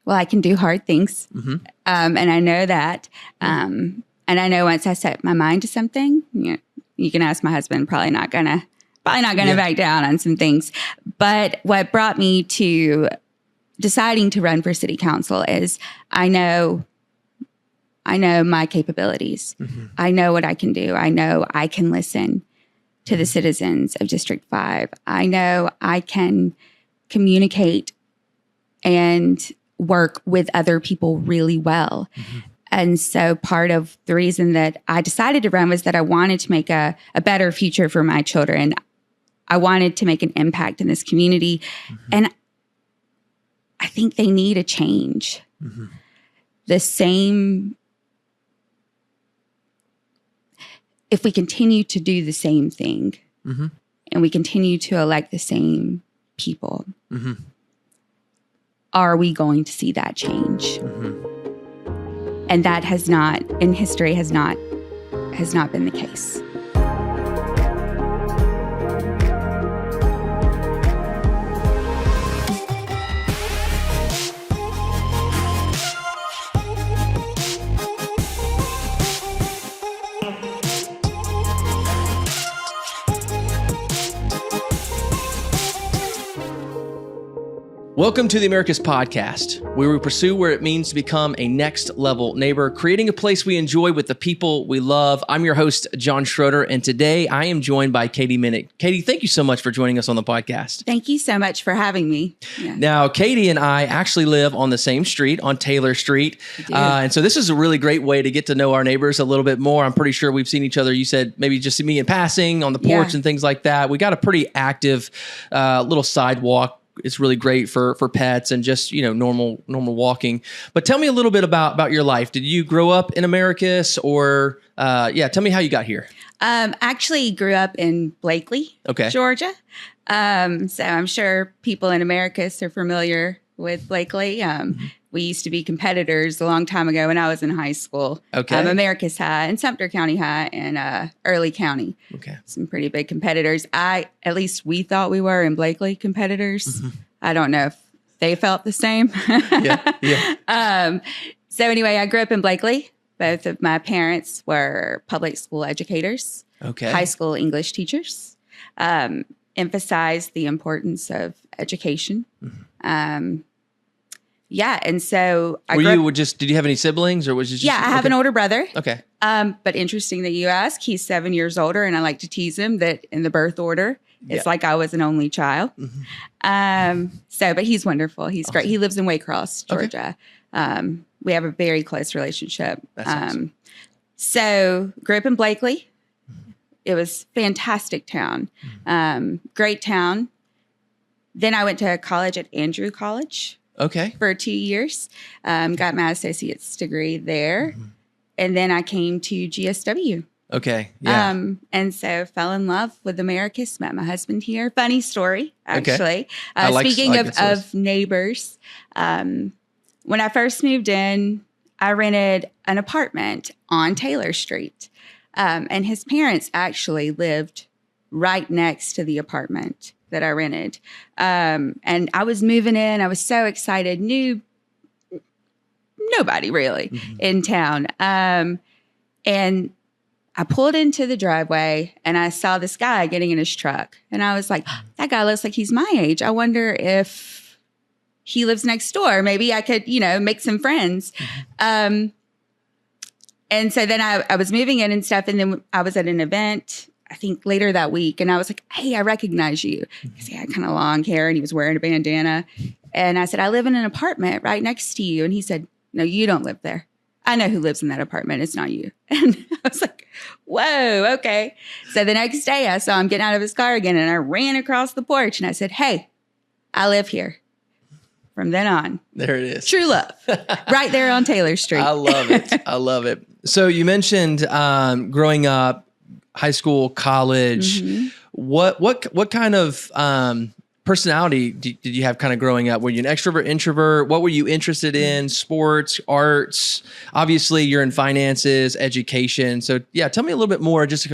well, I can do hard things. Mm-hmm. And I know that. And I know once I set my mind to something, you can ask my husband, probably not gonna back down on some things. But what brought me to deciding to run for city council is I know my capabilities. Mm-hmm. I know what I can do. I know I can listen to the citizens of District 5. I know I can communicate and work with other people really well. Mm-hmm. And so part of the reason that I decided to run was that I wanted to make a better future for my children. I wanted to make an impact in this community. Mm-hmm. And I think they need a change. Mm-hmm. If we continue to do the same thing mm-hmm. and we continue to elect the same people, mm-hmm. are we going to see that change? Mm-hmm. And that has not, in history, has not been the case. Welcome to the Americus Podcast, where we pursue where it means to become a next-level neighbor, creating a place we enjoy with the people we love. I'm your host, John Schroeder, and today I am joined by Katie Minich. Katie, thank you so much for joining us on the podcast. Thank you so much for having me. Yeah. Now, Katie and I actually live on the same street, on Taylor Street, and so this is a really great way to get to know our neighbors a little bit more. I'm pretty sure we've seen each other. You said maybe just me in passing on the porch and things like that. We got a pretty active little sidewalk. It's really great for pets and just, normal walking. But tell me a little bit about your life. Did you grow up in Americus or, tell me how you got here. Actually grew up in Blakely, Georgia. So I'm sure people in Americus are familiar with Blakely. We used to be competitors a long time ago when I was in high school. Americus High and Sumter County High and Early County. Some pretty big competitors. At least we thought we were in Blakely competitors. Mm-hmm. I don't know if they felt the same. So anyway, I grew up in Blakely. Both of my parents were public school educators, high school English teachers, emphasized the importance of education. Mm-hmm. And so did you have any siblings or was it just? Yeah, I have an older brother. Okay. But interesting that you ask. He's 7 years older, and I like to tease him that in the birth order, it's like I was an only child. Mm-hmm. But he's wonderful. He's great. He lives in Waycross, Georgia. Okay. We have a very close relationship. That's awesome. So grew up in Blakely. It was a fantastic town. Great town. Then I went to college at Andrew College. For 2 years. Got my associate's degree there. Mm-hmm. And then I came to GSW. And so fell in love with Americus, met my husband here. Funny story, actually. Speaking of neighbors, when I first moved in, I rented an apartment on Taylor Street. And his parents actually lived right next to the apartment that I rented. And I was moving in. I was so excited. Knew nobody really in town. And I pulled into the driveway and I saw this guy getting in his truck. And I was like, that guy looks like he's my age. I wonder if he lives next door. Maybe I could, make some friends. And so then I was moving in and stuff. And then I was at an event, I think later that week. And I was like, hey, I recognize you. Because he had kind of long hair and he was wearing a bandana. And I said, I live in an apartment right next to you. And he said, no, you don't live there. I know who lives in that apartment. It's not you. And I was like, whoa, okay. So the next day I saw him getting out of his car again and I ran across the porch and I said, hey, I live here. From then on. There it is. True love. Right there on Taylor Street. I love it. I love it. So you mentioned growing up, high school, college. Mm-hmm. What kind of personality did you have kind of growing up? Were you an extrovert, introvert? What were you interested in? Sports, arts? Obviously, you're in finances, education. So tell me a little bit more just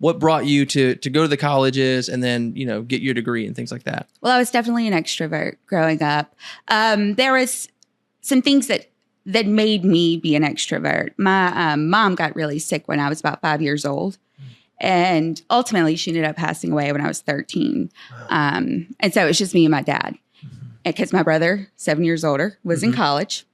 what brought you to go to the colleges and then, get your degree and things like that? Well, I was definitely an extrovert growing up. There was some things that made me be an extrovert. My mom got really sick when I was about 5 years old. And ultimately, she ended up passing away when I was 13. And so it was just me and my dad. Because my brother, 7 years older, was in college.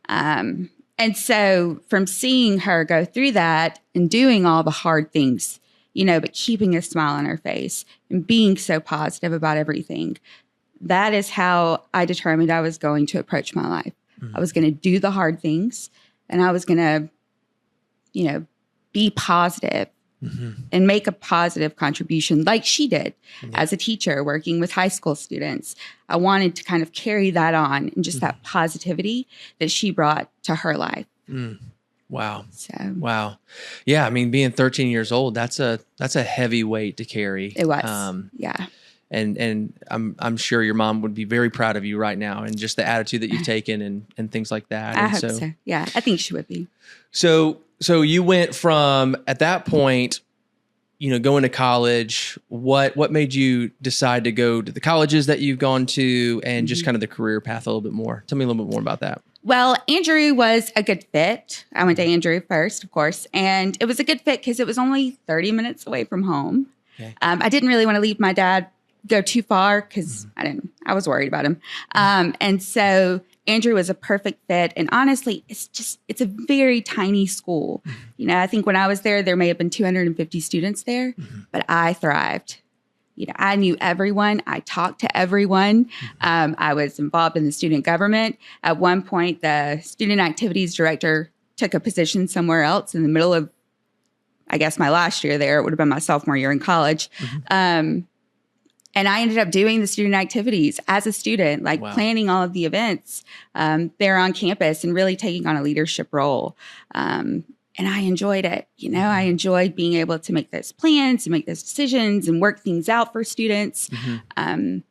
And so from seeing her go through that and doing all the hard things, but keeping a smile on her face and being so positive about everything, that is how I determined I was going to approach my life. I was going to do the hard things, and I was going to, be positive and make a positive contribution like she did as a teacher working with high school students. I wanted to kind of carry that on and just that positivity that she brought to her life. Wow. So, wow. Yeah. I mean, being 13 years old, that's a heavy weight to carry. It was. Yeah. And I'm sure your mom would be very proud of you right now and just the attitude that you've taken and things like that. I hope so. Yeah. I think she would be. So you went from, at that point, going to college. What made you decide to go to the colleges that you've gone to and just kind of the career path a little bit more? Tell me a little bit more about that. Well, Andrew was a good fit. I went to Andrew first, of course, and it was a good fit because it was only 30 minutes away from home. Okay. I didn't really want to leave my dad, go too far because I was worried about him. And so Andrew was a perfect fit. And honestly, it's a very tiny school. I think when I was there may have been 250 students there, but I thrived. I knew everyone. I talked to everyone. I was involved in the student government. At one point, the student activities director took a position somewhere else in the middle of, I guess, my last year there. It would have been my sophomore year in college. And I ended up doing the student activities as a student, planning all of the events there on campus and really taking on a leadership role. And I enjoyed it. I enjoyed being able to make those plans and make those decisions and work things out for students. And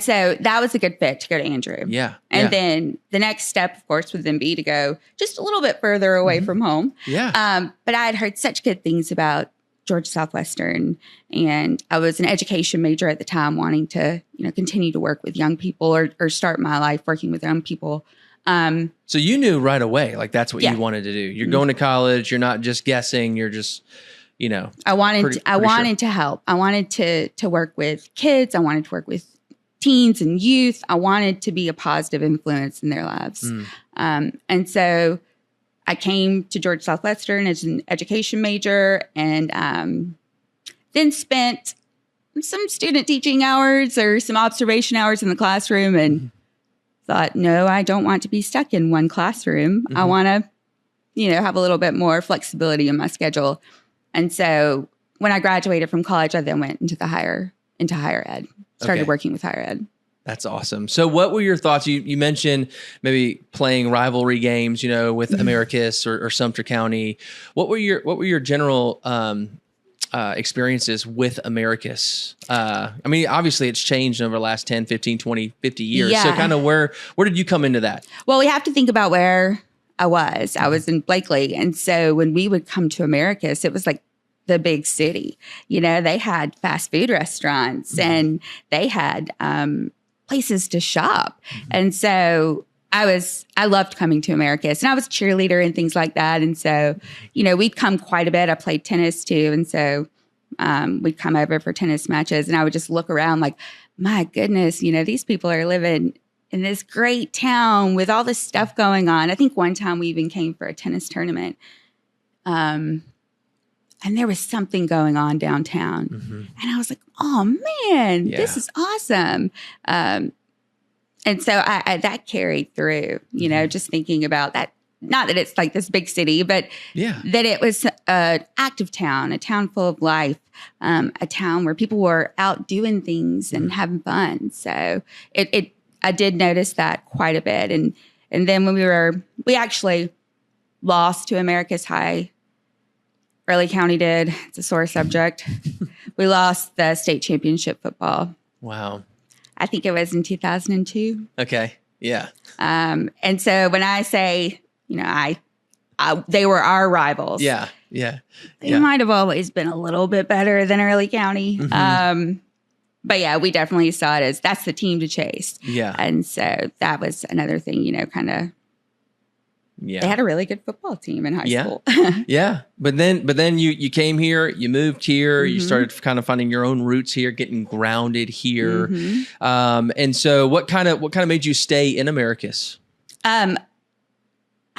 so that was a good fit to go to Andrew. Yeah. And then the next step, of course, would then be to go just a little bit further away from home. Yeah. But I had heard such good things about Georgia Southwestern, and I was an education major at the time, wanting to, continue to work with young people or start my life working with young people. So you knew right away, that's what you wanted to do. You're going to college. You're not just guessing. You're just, I wanted to help. I wanted to work with kids. I wanted to work with teens and youth. I wanted to be a positive influence in their lives. And so I came to Georgia Southwestern as an education major, and then spent some student teaching hours or some observation hours in the classroom, and thought, no, I don't want to be stuck in one classroom. I want to, have a little bit more flexibility in my schedule. And so when I graduated from college, I then went into higher ed, started working with higher ed. That's awesome. So what were your thoughts? You mentioned maybe playing rivalry games, with Americus or Sumter County. What were your general experiences with Americus? I mean, obviously it's changed over the last 10, 15, 20, 50 years. Yeah. So kind of where did you come into that? Well, we have to think about where I was. I was in Blakely. And so when we would come to Americus, it was like the big city. They had fast food restaurants and they had places to shop. And so I loved coming to Americus, and I was a cheerleader and things like that. And so, we'd come quite a bit. I played tennis too. And so we'd come over for tennis matches, and I would just look around like, my goodness, these people are living in this great town with all this stuff going on. I think one time we even came for a tennis tournament. And there was something going on downtown. And I was like, oh man, this is awesome. And so that carried through, just thinking about that. Not that it's like this big city, but that it was an active town, a town full of life, a town where people were out doing things and having fun. So I did notice that quite a bit. And then when we actually lost to Americus High. Early County did. It's a sore subject. We lost the state championship football. Wow. I think it was in 2002. Okay. Yeah. And so when I say, they were our rivals. Yeah. Yeah. They might have always been a little bit better than Early County. But yeah, we definitely saw it as that's the team to chase. Yeah. And so that was another thing, kind of they had a really good football team in high school. Yeah. But then you came here, you moved here, you started kind of finding your own roots here, getting grounded here. And so what kind of made you stay in Americus?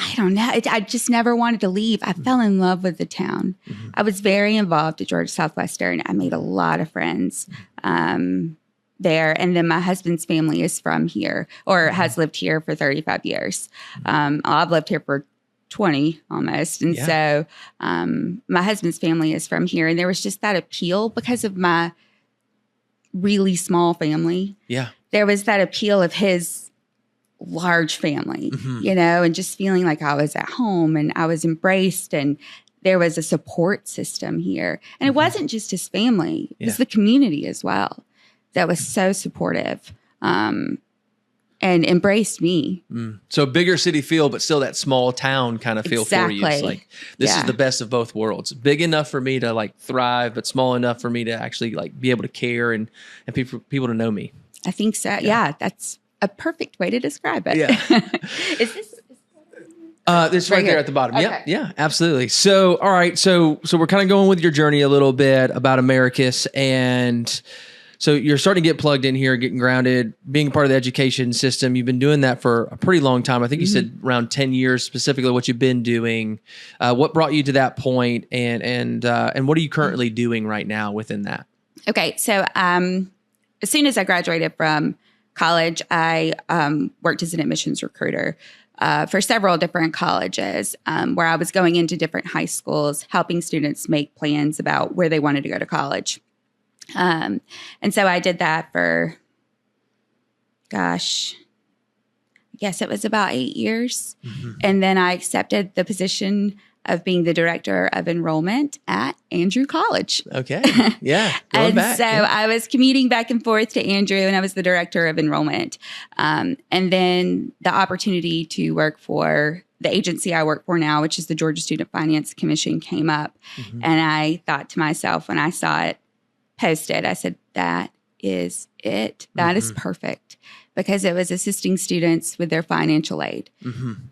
I don't know. I just never wanted to leave. I fell in love with the town. I was very involved at Georgia Southwestern. I made a lot of friends there. And then my husband's family is from here or has lived here for 35 years. I've lived here for 20 almost. And so my husband's family is from here. And there was just that appeal because of my really small family. Yeah. There was that appeal of his large family, and just feeling like I was at home and I was embraced and there was a support system here. And it wasn't just his family, it was the community as well that was so supportive and embraced me. So bigger city feel, but still that small town kind of feel for you. It's like, this is the best of both worlds. Big enough for me to like thrive, but small enough for me to actually like be able to care and people to know me. I think so. Yeah, that's a perfect way to describe it. Yeah. Is this? This right there at the bottom. Okay. Yeah, absolutely. So, all right. So we're kind of going with your journey a little bit about Americus. And so you're starting to get plugged in here, getting grounded, being a part of the education system. You've been doing that for a pretty long time. I think you said around 10 years, specifically what you've been doing. What brought you to that point, and what are you currently doing right now within that? Okay. So, as soon as I graduated from college, I worked as an admissions recruiter for several different colleges where I was going into different high schools, helping students make plans about where they wanted to go to college. And so I did that for, I guess it was about 8 years. And then I accepted the position of being the director of enrollment at Andrew College. Okay. Yeah. And so I was commuting back and forth to Andrew, and I was the director of enrollment. And then the opportunity to work for the agency I work for now, which is the Georgia Student Finance Commission, came up. And I thought to myself when I saw it posted, I said, that is it. That is perfect, because it was assisting students with their financial aid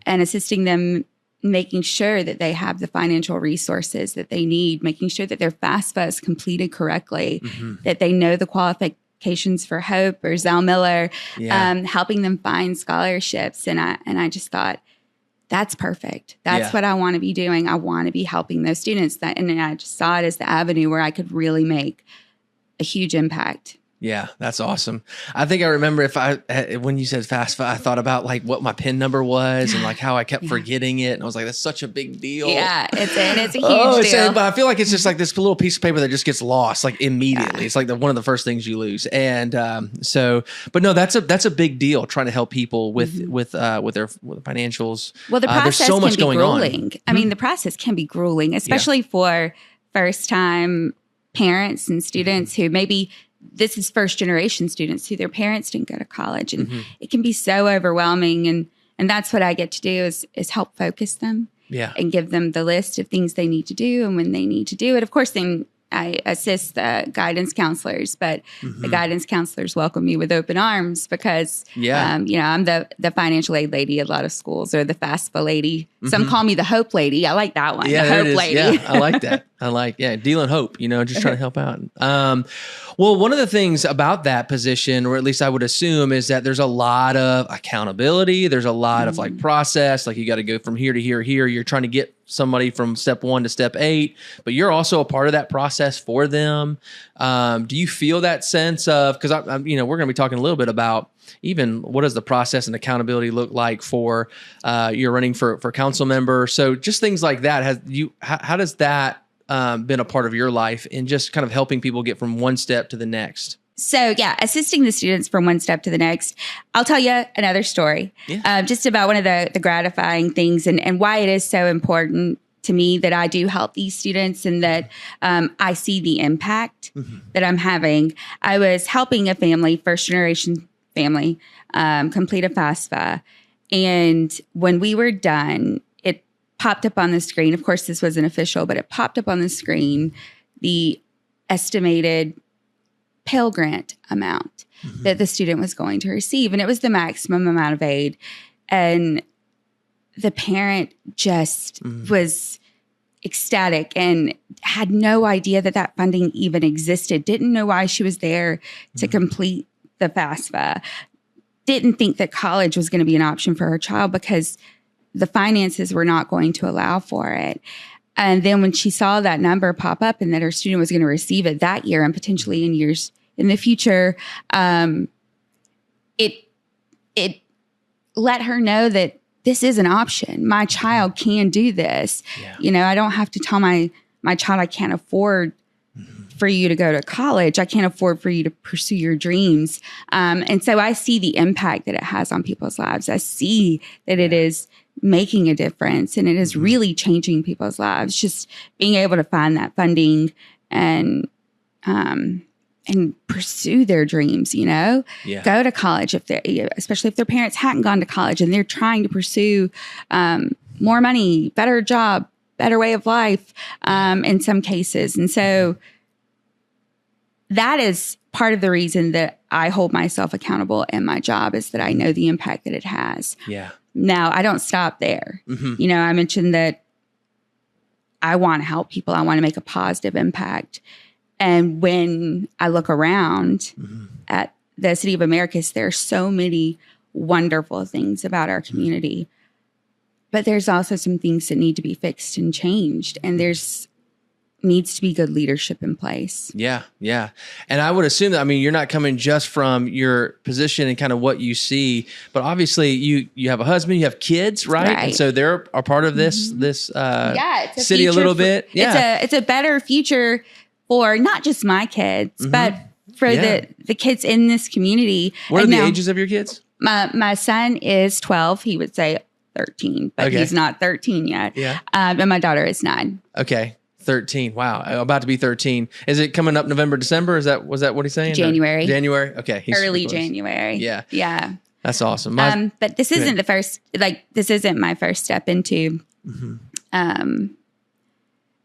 and assisting them, making sure that they have the financial resources that they need, making sure that their FAFSA is completed correctly, that they know the qualifications for HOPE or Zell Miller, helping them find scholarships. And I just thought, that's perfect. That's what I want to be doing. I want to be helping those students. And I just saw it as the avenue where I could really make a huge impact. Yeah, that's awesome. I think I remember when you said FAFSA, I thought about like what my PIN number was and like how I kept forgetting it. And I was like, that's such a big deal. Yeah, it's a huge deal. But I feel like it's just like this little piece of paper that just gets lost like immediately. It's like one of the first things you lose. And but no, that's a big deal, trying to help people with their financials. Well, the process there's so much can be going grueling. on. I mean, the process can be grueling, especially for first-time parents and students who maybe this is first-generation students who their parents didn't go to college, and it can be so overwhelming. And that's what I get to do is help focus them, and give them the list of things they need to do and when they need to do it. Of course, then I assist the guidance counselors, but the guidance counselors welcome me with open arms because, I'm the financial aid lady at a lot of schools, or the FAFSA lady. Some call me the Hope lady. I like that one. Yeah, the Hope lady. Yeah, I like that. Dealing hope, just trying to help out. Well, one of the things about that position, or at least I would assume, is that there's a lot of accountability. There's a lot of like process, like you got to go from here to here. You're trying to get somebody from step 1 to step 8, but you're also a part of that process for them. Do you feel that sense of, because we're going to be talking a little bit about even what does the process and accountability look like for you're running for council member. So just things like that. How does that been a part of your life in just kind of helping people get from one step to the next? So assisting the students from one step to the next. I'll tell you another story just about one of the gratifying things and why it is so important to me that I do help these students and that I see the impact that I'm having. I was helping a family, first-generation family, complete a FAFSA. And when we were done, it popped up on the screen. Of course, this wasn't official, but it popped up on the screen, the estimated Pell Grant amount that the student was going to receive. And it was the maximum amount of aid. And the parent just was ecstatic and had no idea that funding even existed, didn't know why she was there to complete the FAFSA, didn't think that college was going to be an option for her child because the finances were not going to allow for it. And then when she saw that number pop up and that her student was going to receive it that year and potentially in years in the future, it let her know that this is an option. My child can do this. Yeah. I don't have to tell my child I can't afford for you to go to college. I can't afford for you to pursue your dreams. And so I see the impact that it has on people's lives. I see that it is making a difference and it is really changing people's lives. Just being able to find that funding and pursue their dreams, go to college especially if their parents hadn't gone to college and they're trying to pursue more money, better job, better way of life in some cases. And so that is part of the reason that I hold myself accountable in my job is that I know the impact that it has. Yeah. Now, I don't stop there. I mentioned that I want to help people. I want to make a positive impact. And when I look around at the city of Americus, there are so many wonderful things about our community. But there's also some things that need to be fixed and changed. And there's needs to be good leadership in place. Yeah. Yeah. And I would assume that, you're not coming just from your position and kind of what you see, but obviously you have a husband, you have kids, right? And so they're a part of this it's a city a little bit. It's a better future for not just my kids, but for the kids in this community. What are the ages of your kids? My son is 12. He would say 13, but he's not 13 yet. Yeah. And my daughter is 9. Okay. 13. Wow. About to be 13. Is it coming up November, December? Was that what he's saying? January. January. Okay. Early January. Yeah. Yeah. That's awesome. But this isn't this isn't my first step into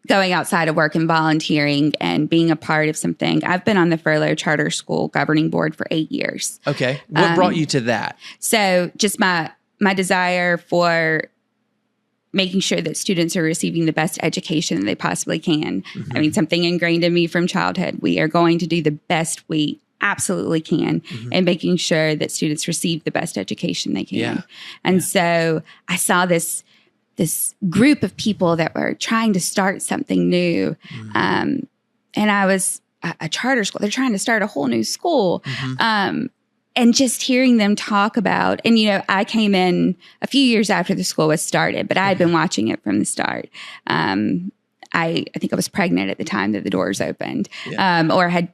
going outside of work and volunteering and being a part of something. I've been on the Furlough Charter School governing board for 8 years. Okay. What brought you to that? So just my desire for making sure that students are receiving the best education that they possibly can. Something ingrained in me from childhood. We are going to do the best we absolutely can and making sure that students receive the best education they can. Yeah. And so I saw this group of people that were trying to start something new. And I was a charter school. They're trying to start a whole new school. And just hearing them talk about, and I came in a few years after the school was started, but I had been watching it from the start. I think I was pregnant at the time that the doors opened, or had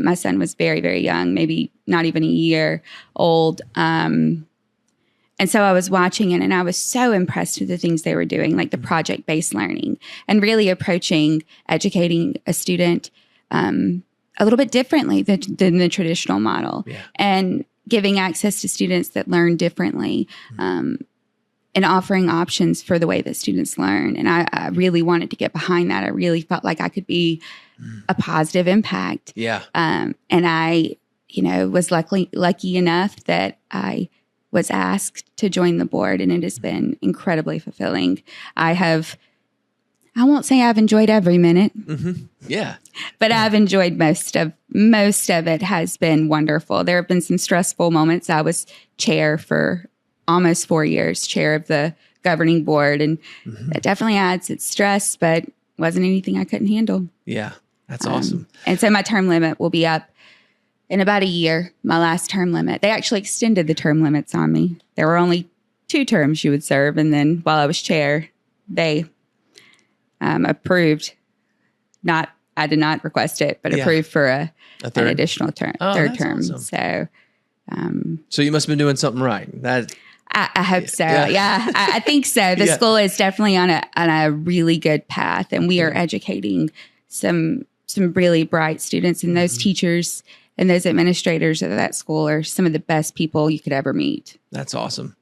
my son was very, very young, maybe not even a year old. And so I was watching it and I was so impressed with the things they were doing, like the project-based learning and really approaching educating a student a little bit differently than the traditional model and giving access to students that learn differently and offering options for the way that students learn. And I really wanted to get behind that. I really felt like I could be a positive impact. Yeah. And I, was lucky enough that I was asked to join the board, and it has been incredibly fulfilling. I won't say I've enjoyed every minute. Yeah. But I've enjoyed most of it has been wonderful. There have been some stressful moments. I was chair for almost 4 years, chair of the governing board, and that definitely adds its stress, but wasn't anything I couldn't handle. Yeah. That's awesome. And so my term limit will be up in about a year, my last term limit. They actually extended the term limits on me. There were only 2 terms you would serve. And then while I was chair, they approved, I did not request it, but approved for an additional third term. Awesome. So, so you must have been doing something right. I hope so. Yeah, I think so. The school is definitely on a really good path, and we are educating some really bright students, and those teachers and those administrators of that school are some of the best people you could ever meet. That's awesome.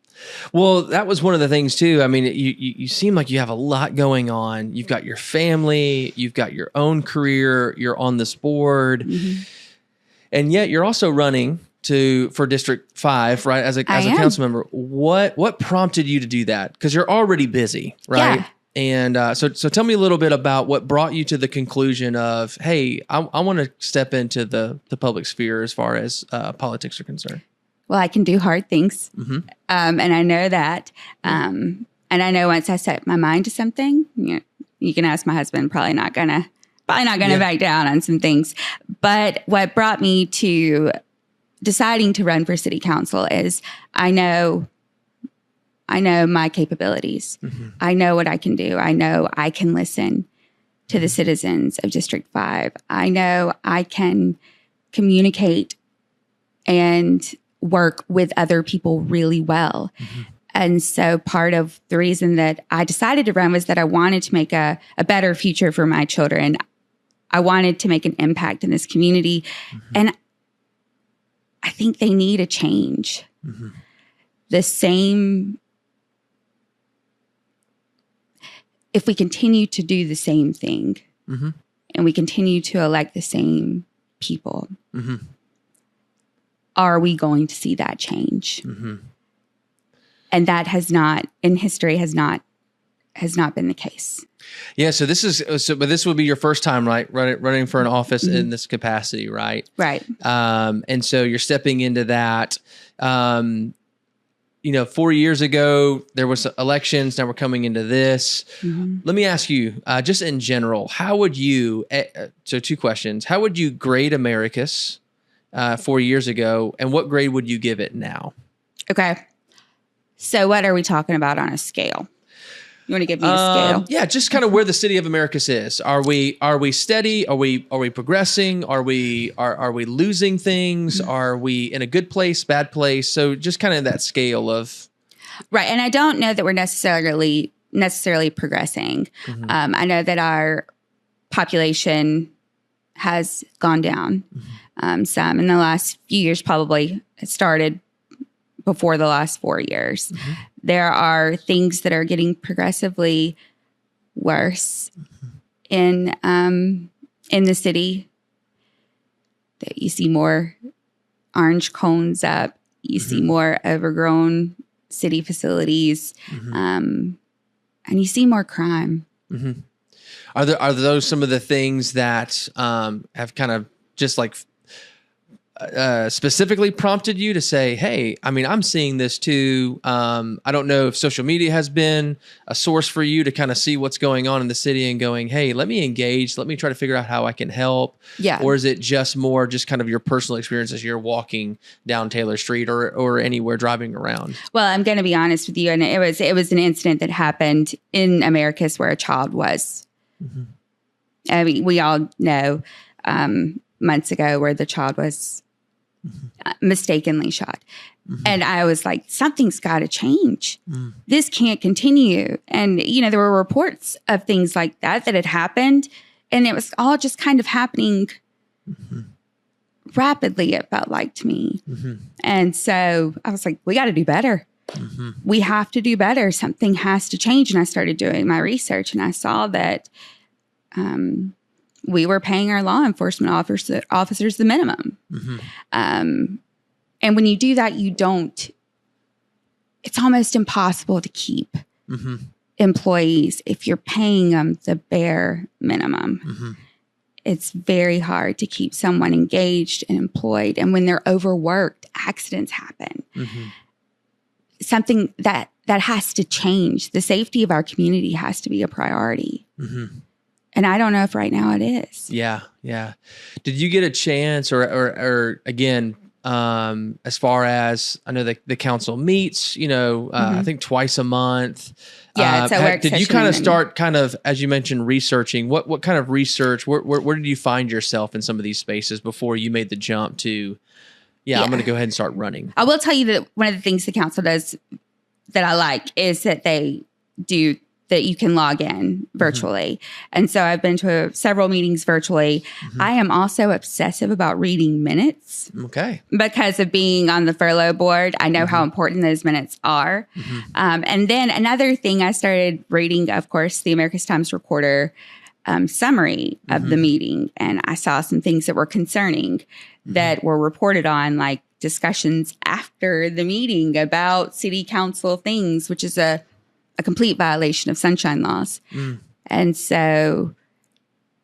Well, that was one of the things too. You seem like you have a lot going on. You've got your family, you've got your own career, you're on this board, and yet you're also running for District 5, right? As a council member, what prompted you to do that? Because you're already busy, right? Yeah. And so tell me a little bit about what brought you to the conclusion of, hey, I want to step into the public sphere as far as politics are concerned. Well, I can do hard things, and I know that. And I know once I set my mind to something, you can ask my husband. Probably not gonna back down on some things. But what brought me to deciding to run for city council is I know my capabilities. I know what I can do. I know I can listen to the citizens of District 5. I know I can communicate and work with other people really well. And so part of the reason that I decided to run was that I wanted to make a better future for my children. I wanted to make an impact in this community. And I think they need a change. The same, if we continue to do the same thing and we continue to elect the same people, are we going to see that change? And that has not, in history, has not been the case. Yeah. So but this would be your first time, right? Running for an office in this capacity, right? Right. And so you're stepping into that. 4 years ago, there was elections. Now we're coming into this. Let me ask you, just in general, how would you, so 2 questions. How would you grade Americus 4 years ago, and what grade would you give it now? Okay. So what are we talking about on a scale? You want to give me a scale? Yeah, just kind of where the city of Americus is. Are we steady? Are we progressing? Are we losing things? Are we in a good place, bad place? So just kind of that scale of right. And I don't know that we're necessarily progressing. I know that our population has gone down some in the last few years. Probably it started before the last 4 years. There are things that are getting progressively worse in the city. That you see more orange cones up. You see more overgrown city facilities, and you see more crime. Are those some of the things that have kind of just like specifically prompted you to say, hey, I mean, I'm seeing this too. I don't know if social media has been a source for you to kind of see what's going on in the city and going, hey, let me engage. Let me try to figure out how I can help. Yeah. Or is it just more just kind of your personal experience as you're walking down Taylor Street or anywhere driving around? Well, I'm going to be honest with you. And it was an incident that happened in Americus where a child was. I mean, we all know months ago where the child was mistakenly shot. And I was like, something's got to change. This can't continue. And, there were reports of things like that had happened. And it was all just kind of happening rapidly, it felt like to me. And so I was like, we got to do better. We have to do better. Something has to change. And I started doing my research and I saw that we were paying our law enforcement officers the minimum. And when you do that, it's almost impossible to keep employees if you're paying them the bare minimum. It's very hard to keep someone engaged and employed. And when they're overworked, accidents happen. Something that has to change. The safety of our community has to be a priority. And I don't know if right now it is. Yeah. Did you get a chance or again, as far as I know the council meets, I think twice a month. Yeah, it's a work did you session kind of start as you mentioned, researching? What kind of research, where did you find yourself in some of these spaces before you made the jump to, I'm going to go ahead and start running? I will tell you that one of the things the council does that I like is that they do that you can log in virtually. And so I've been to several meetings virtually. I am also obsessive about reading minutes. Okay. Because of being on the furlough board, I know how important those minutes are. And then another thing, I started reading, of course, the Americus Times Recorder summary of the meeting. And I saw some things that were concerning that were reported on, like discussions after the meeting about city council things, which is a complete violation of sunshine laws. And so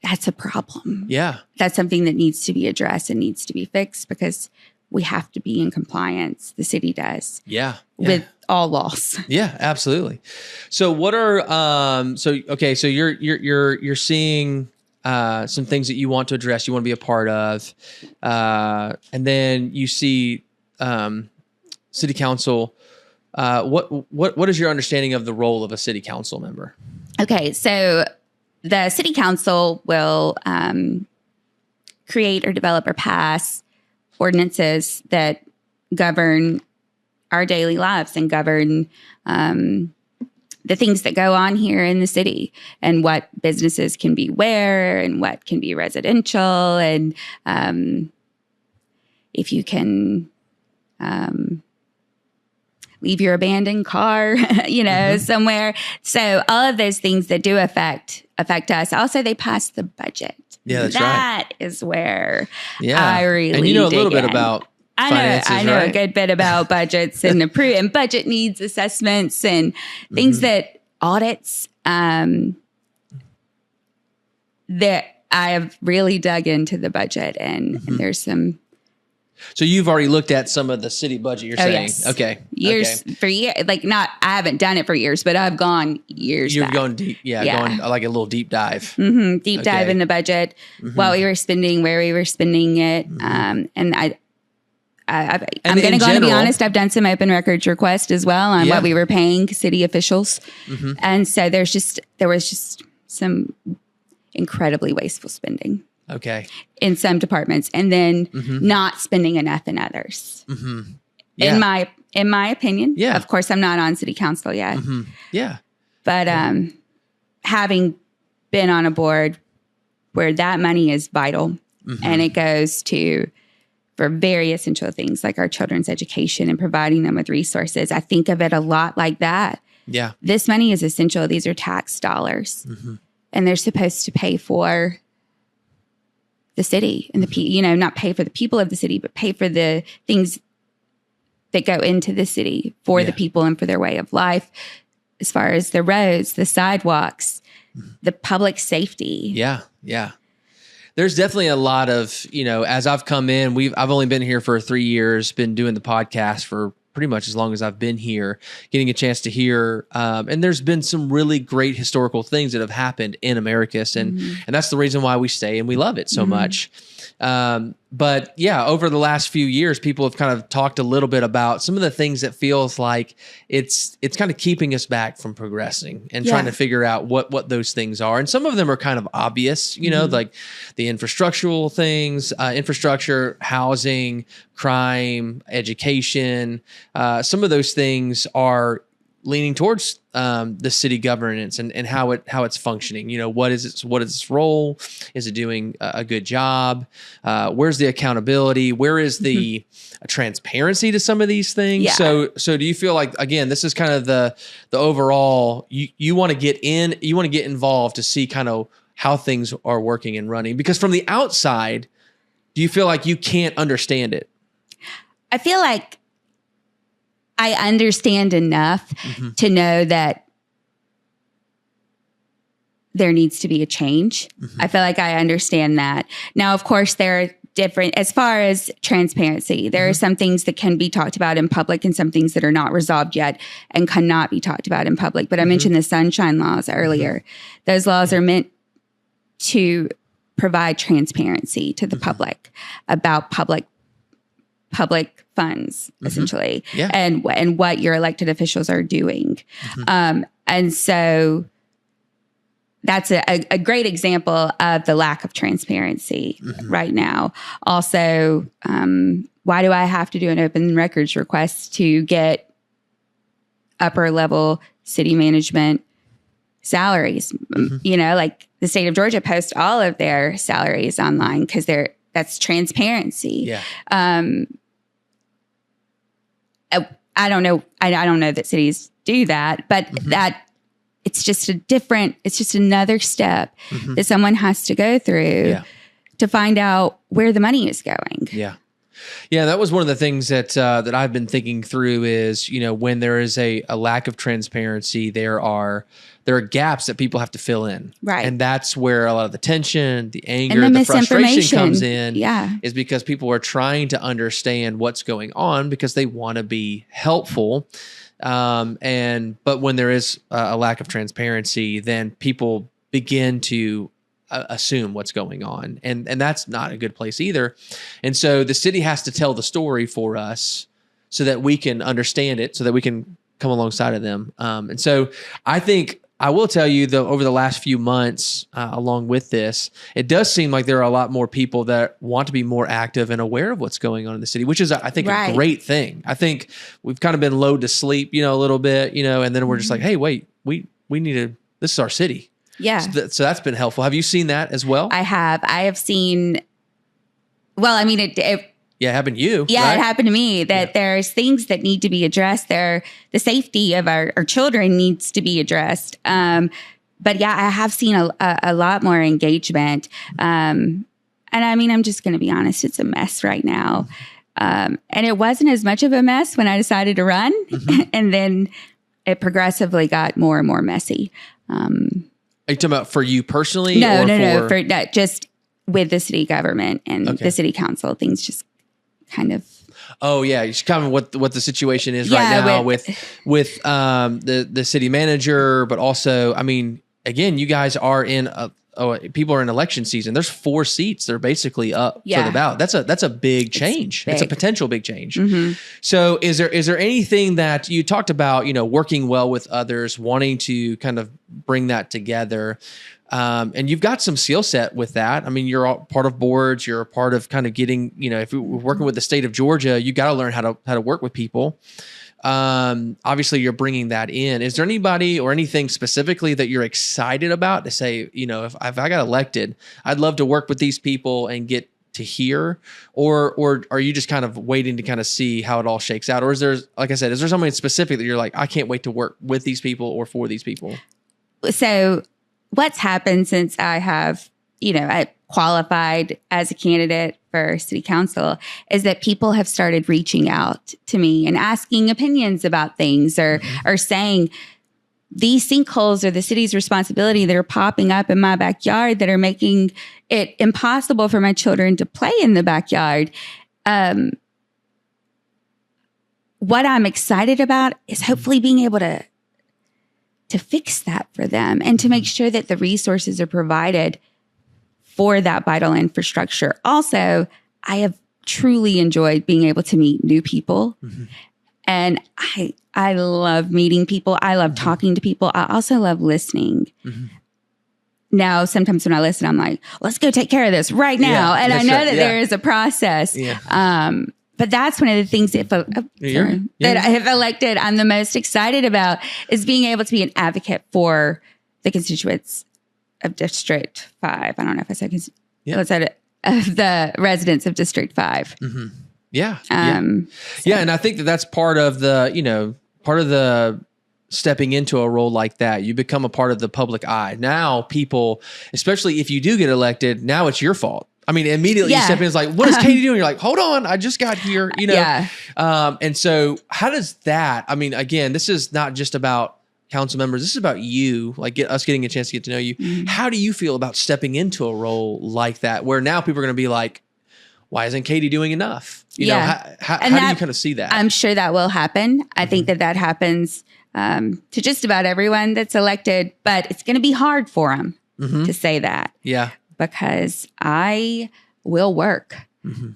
that's a problem. Yeah. That's something that needs to be addressed and needs to be fixed because we have to be in compliance. The city does. Yeah. With all laws. Yeah, absolutely. So what are, so you're seeing, some things that you want to address, you want to be a part of, and then you see, city council. What is your understanding of the role of a city council member? Okay, so the city council will create or develop or pass ordinances that govern our daily lives and govern the things that go on here in the city and what businesses can be where and what can be residential and if you can leave your abandoned car, somewhere. So all of those things that do affect us. Also, they pass the budget. Yeah, that's right. That is where I really and you know a little bit about finances, I know right? a good bit about budgets and and budget needs assessments and things that audits that I have really dug into the budget and there's some. So you've already looked at some of the city budget, you're saying? Yes. Okay. For years, I haven't done it for years, but I've gone years You've back. gone deep. Yeah, going like a little deep dive. Deep dive in the budget, what we were spending, where we were spending it. And I'm going to go and be honest, I've done some open records requests as well on what we were paying city officials. And so there was just some incredibly wasteful spending. Okay. In some departments, and then not spending enough in others. Yeah. In my opinion. Yeah. Of course, I'm not on city council yet. Yeah. But having been on a board where that money is vital and it goes for very essential things like our children's education and providing them with resources, I think of it a lot like that. Yeah. This money is essential. These are tax dollars, and they're supposed to pay for the city and not pay for the people of the city, but pay for the things that go into the city for the people and for their way of life, as far as the roads, the sidewalks, the public safety. Yeah. Yeah. There's definitely a lot of, as I've come in, I've only been here for 3 years, been doing the podcast for pretty much as long as I've been here, getting a chance to hear. And there's been some really great historical things that have happened in Americus. And that's the reason why we stay and we love it so much. But yeah, over the last few years, people have kind of talked a little bit about some of the things that feels like it's kind of keeping us back from progressing and trying to figure out what those things are. And some of them are kind of obvious, like the infrastructural things, infrastructure, housing, crime, education. Some of those things are leaning towards the city governance and how it's functioning. What is its role? Is it doing a good job? Where's the accountability? Where is the transparency to some of these things? Yeah. So do you feel like, again, this is kind of the overall, you want to get in, you want to get involved to see kind of how things are working and running? Because from the outside, do you feel like you can't understand it? I feel like I understand enough to know that there needs to be a change. I feel like I understand that. Now, of course, there are different, as far as transparency, there are some things that can be talked about in public and some things that are not resolved yet and cannot be talked about in public. But I mentioned the sunshine laws earlier. Those laws are meant to provide transparency to the public about public funds, essentially, and what your elected officials are doing. And so that's a great example of the lack of transparency right now. Also, why do I have to do an open records request to get upper level city management salaries? Like the state of Georgia posts all of their salaries online because that's transparency. Yeah. I don't know. I don't know that cities do that, but that it's just another step that someone has to go through to find out where the money is going. Yeah. Yeah, that was one of the things that that I've been thinking through is, when there is a lack of transparency, there are gaps that people have to fill in. Right. And that's where a lot of the tension, the anger, and the frustration misinformation comes in. Yeah. Is because people are trying to understand what's going on because they want to be helpful. But when there is a lack of transparency, then people begin to assume what's going on. And that's not a good place either. And so the city has to tell the story for us so that we can understand it, so that we can come alongside of them. And so I think I will tell you, though, over the last few months, along with this, it does seem like there are a lot more people that want to be more active and aware of what's going on in the city, which is, I think, a great thing. I think we've kind of been lulled to sleep, a little bit, and then we're just like, hey, wait, we need to, this is our city. Yeah. So that's been helpful. Have you seen that as well? I have seen, well, I mean, it happened to you. Yeah, right? It happened to me that there's things that need to be addressed there. The safety of our children needs to be addressed. But yeah, I have seen a lot more engagement. And I mean, I'm just going to be honest, it's a mess right now. And it wasn't as much of a mess when I decided to run. And then it progressively got more and more messy. Are you talking about for you personally? No, for just with the city government and the city council, things just kind of. Oh yeah, it's kind of what the situation is right now with the city manager, but also, I mean, again, you guys are in people are in election season. There's 4 seats that are basically up for the ballot. That's a big change. It's a potential big change. So is there anything that you talked about, working well with others, wanting to kind of bring that together? And you've got some skill set with that. I mean, you're all part of boards. You're a part of kind of getting, if you're working with the state of Georgia, you got to learn how to work with people. Obviously, you're bringing that in. Is there anybody or anything specifically that you're excited about to say, if I got elected, I'd love to work with these people and get to hear, or are you just kind of waiting to kind of see how it all shakes out? Or is there, like I said, is there something specific that you're like, I can't wait to work with these people or for these people? So what's happened since I have, I qualified as a candidate for city council is that people have started reaching out to me and asking opinions about things or saying these sinkholes are the city's responsibility that are popping up in my backyard that are making it impossible for my children to play in the backyard. What I'm excited about is hopefully being able to fix that for them and to make sure that the resources are provided for that vital infrastructure. Also, I have truly enjoyed being able to meet new people. And I love meeting people. I love talking to people. I also love listening. Now, sometimes when I listen, I'm like, let's go take care of this right now. And I know that there is a process. But that's one of the things that I have elected I'm the most excited about is being able to be an advocate for the constituents of District 5. I don't know if I said of the residents of District 5. Yeah. And I think that's part of the stepping into a role like that. You become a part of the public eye. Now people, especially if you do get elected, now it's your fault. I mean, immediately you step in, it's like, what is Katie doing? You're like, hold on, I just got here, And so how does that, I mean, again, this is not just about council members. This is about you, like us getting a chance to get to know you. How do you feel about stepping into a role like that, where now people are going to be like, why isn't Katie doing enough? How do you kind of see that? I'm sure that will happen. I think that happens to just about everyone that's elected, but it's going to be hard for them to say that. Yeah. Because I will work.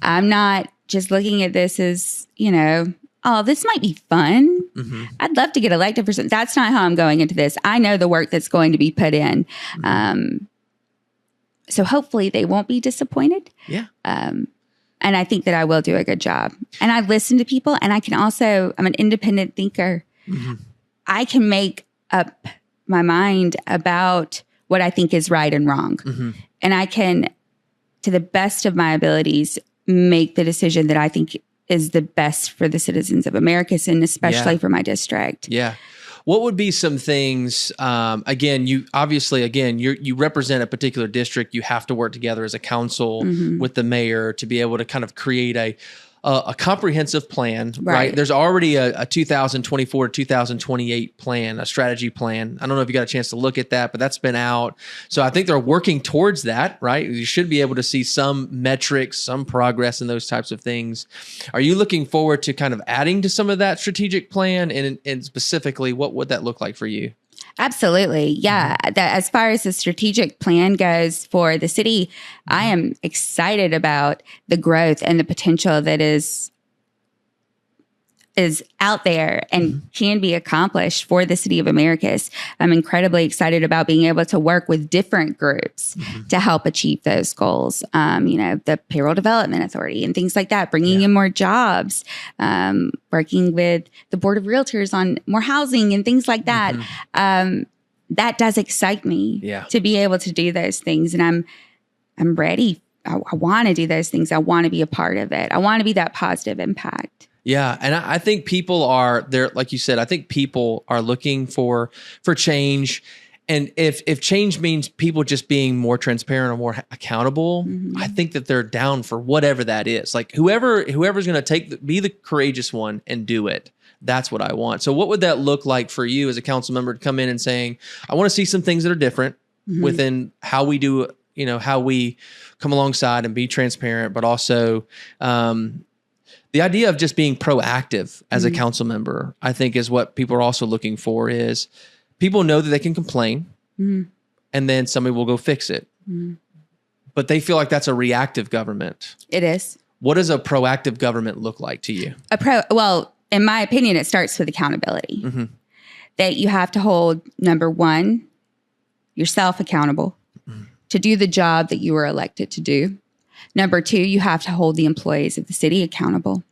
I'm not just looking at this as, oh, this might be fun. I'd love to get elected for something. That's not how I'm going into this. I know the work that's going to be put in. So hopefully they won't be disappointed. Yeah. And I think that I will do a good job. And I listen to people, and I'm an independent thinker. I can make up my mind about what I think is right and wrong. And I can, to the best of my abilities, make the decision that I think is the best for the citizens of Americus and especially for my district. Yeah. What would be some things, again, you represent a particular district. You have to work together as a council with the mayor to be able to kind of create a comprehensive plan, right? There's already a 2024 to 2028 plan, a strategy plan. I don't know if you got a chance to look at that, but that's been out. So I think they're working towards that, right? You should be able to see some metrics, some progress in those types of things. Are you looking forward to kind of adding to some of that strategic plan? And specifically, what would that look like for you? Absolutely. Yeah. As far as the strategic plan goes for the city, I am excited about the growth and the potential that is out there and can be accomplished for the city of Americus. I'm incredibly excited about being able to work with different groups to help achieve those goals. The Payroll Development Authority and things like that, bringing in more jobs, working with the Board of Realtors on more housing and things like that. That does excite me to be able to do those things. And I'm ready. I want to do those things. I want to be a part of it. I want to be that positive impact. Yeah. And I think people are there, like you said, I think people are looking for change. And if change means people just being more transparent or more accountable, I think that they're down for whatever that is. Like whoever's going to be the courageous one and do it. That's what I want. So what would that look like for you as a council member to come in and saying, I want to see some things that are different within how we do, how we come alongside and be transparent, but also, the idea of just being proactive as a council member, I think, is what people are also looking for. Is people know that they can complain, and then somebody will go fix it, but they feel like that's a reactive government. It is. What does a proactive government look like to you? Well, in my opinion, it starts with accountability. That you have to hold, number one, yourself accountable to do the job that you were elected to do. Number two, you have to hold the employees of the city accountable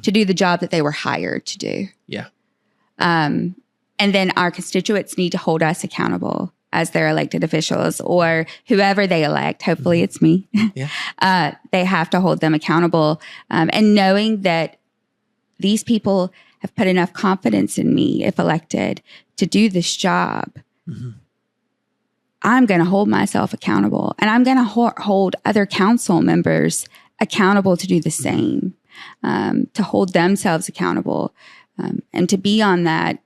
to do the job that they were hired to do. Yeah. And then our constituents need to hold us accountable as their elected officials or whoever they elect. Hopefully it's me. They have to hold them accountable. And knowing that these people have put enough confidence in me, if elected, to do this job, I'm going to hold myself accountable, and I'm going to hold other council members accountable to do the same, to hold themselves accountable, and to be on that.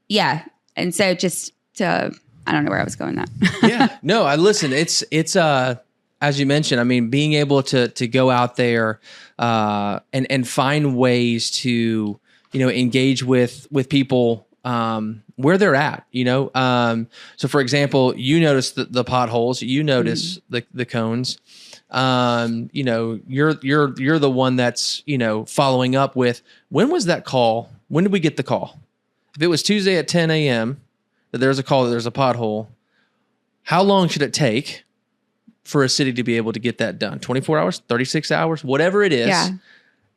Yeah. And so just to, I don't know where I was going that. No, I listen, it's as you mentioned, I mean, being able to go out there, and find ways to, engage with people, where they're at, so for example, you notice the potholes, you notice the cones, you're the one that's, following up with, when was that call? When did we get the call? If it was Tuesday at 10 a.m. that there's a call, that there's a pothole, how long should it take for a city to be able to get that done? 24 hours, 36 hours, whatever it is. Yeah.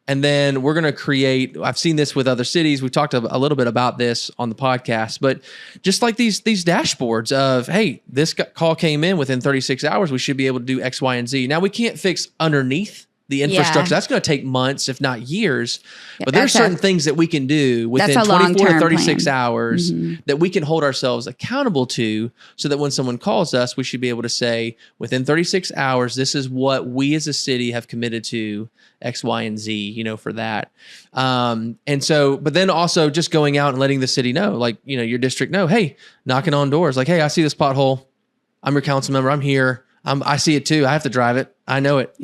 And then we're going to create, I've seen this with other cities. We talked a little bit about this on the podcast, but just like these dashboards of, hey, this call came in within 36 hours. We should be able to do X, Y, and Z. Now we can't fix underneath the infrastructure. That's going to take months, if not years. But there's certain things that we can do within 24 to 36 hours that we can hold ourselves accountable to, so that when someone calls us, we should be able to say, within 36 hours, this is what we as a city have committed to, X, Y, and Z, for that. And so, but then also just going out and letting the city know, like, your district know, hey, knocking on doors, like, hey, I see this pothole. I'm your council member. I'm here. I see it too. I have to drive it. I know it.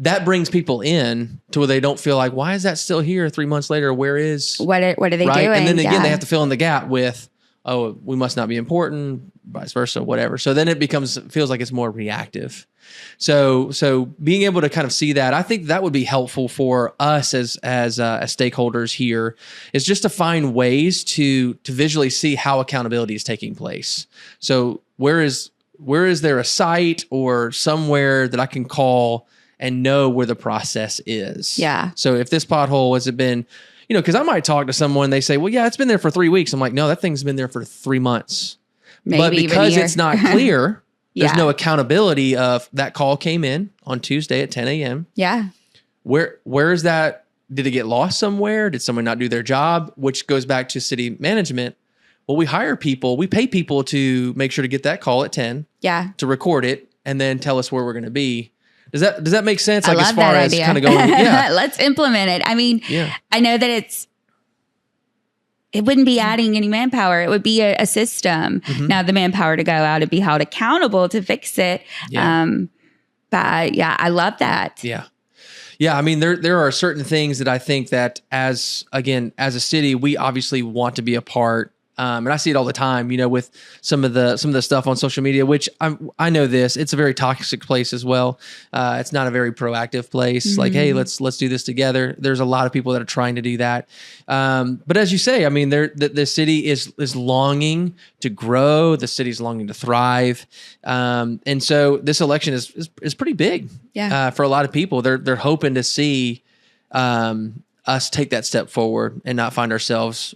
That brings people in to where they don't feel like, why is that still here 3 months later? Where is what are they doing? And then again, they have to fill in the gap with, oh, we must not be important, vice versa, whatever. So then it feels like it's more reactive. So being able to kind of see that, I think that would be helpful for us as stakeholders here, is just to find ways to visually see how accountability is taking place. So where is there a site or somewhere that I can call and know where the process is? Yeah. So if this pothole has been, because I might talk to someone, they say, well, yeah, it's been there for 3 weeks. I'm like, no, that thing's been there for 3 months. But because it's not clear, there's no accountability of that call came in on Tuesday at 10 a.m. Yeah. Where is that? Did it get lost somewhere? Did someone not do their job? Which goes back to city management. Well, we hire people, we pay people to make sure to get that call at 10, to record it, and then tell us where we're going to be. Does that make sense? I Like love as far that as idea. kind of going, yeah. Let's implement it. I mean, Yeah. I know that it wouldn't be adding any manpower. It would be a system. Now the manpower to go out and be held accountable to fix it. Yeah. But yeah, I love that. Yeah. Yeah. I mean, there are certain things that I think that as a city, we obviously want to be a part. And I see it all the time, with some of the stuff on social media, which I know it's a very toxic place as well. It's not a very proactive place. Like, hey, let's do this together. There's a lot of people that are trying to do that. But as you say, I mean, the city is longing to grow. The city's longing to thrive. And so this election is pretty big for a lot of people. They're hoping to see us take that step forward and not find ourselves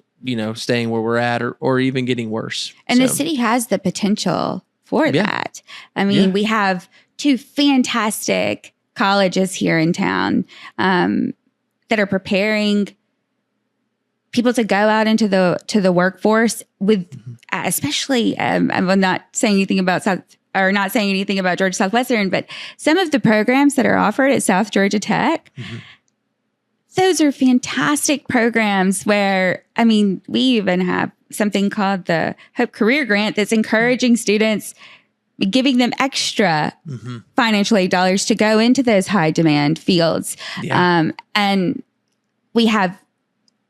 staying where we're at or even getting worse. And the city has the potential for that. I mean, we have 2 fantastic colleges here in town that are preparing people to go out into the workforce with, especially, I'm not saying anything about not saying anything about Georgia Southwestern, but some of the programs that are offered at South Georgia Tech, those are fantastic programs where, I mean, we even have something called the Hope Career Grant that's encouraging students, giving them extra financial aid dollars to go into those high demand fields. Yeah. And we have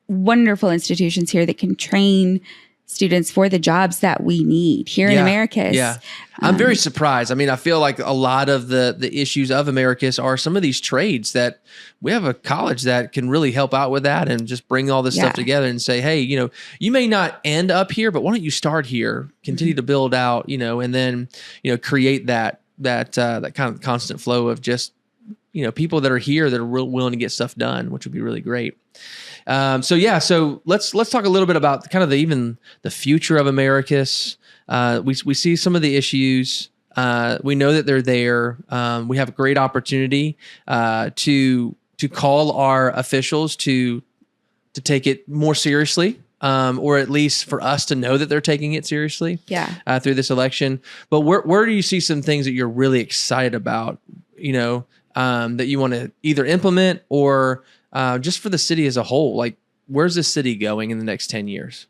wonderful institutions here that can train students for the jobs that we need here in Americus. Yeah. I'm very surprised. I mean, I feel like a lot of the issues of Americus are some of these trades that we have a college that can really help out with that and just bring all this stuff together and say, hey, you may not end up here, but why don't you start here, continue to build out, and then, create that kind of constant flow of just, people that are here that are willing to get stuff done, which would be really great. So let's talk a little bit about kind of even the future of Americus. We see some of the issues. We know that they're there. We have a great opportunity to call our officials to take it more seriously, or at least for us to know that they're taking it seriously. Through this election. But where do you see some things that you're really excited about? That you want to either implement or just for the city as a whole, like where's the city going in the next 10 years?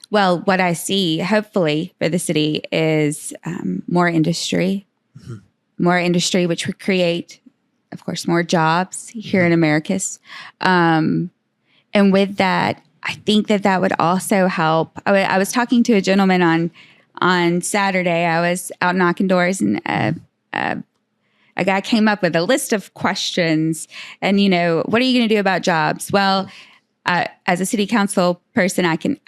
Well, what I see, hopefully, for the city is more industry, which would create, of course, more jobs here in Americus. And with that, I think that would also help. I was talking to a gentleman on Saturday. I was out knocking doors, and a guy came up with a list of questions and, what are you going to do about jobs? Well, as a city council person, I can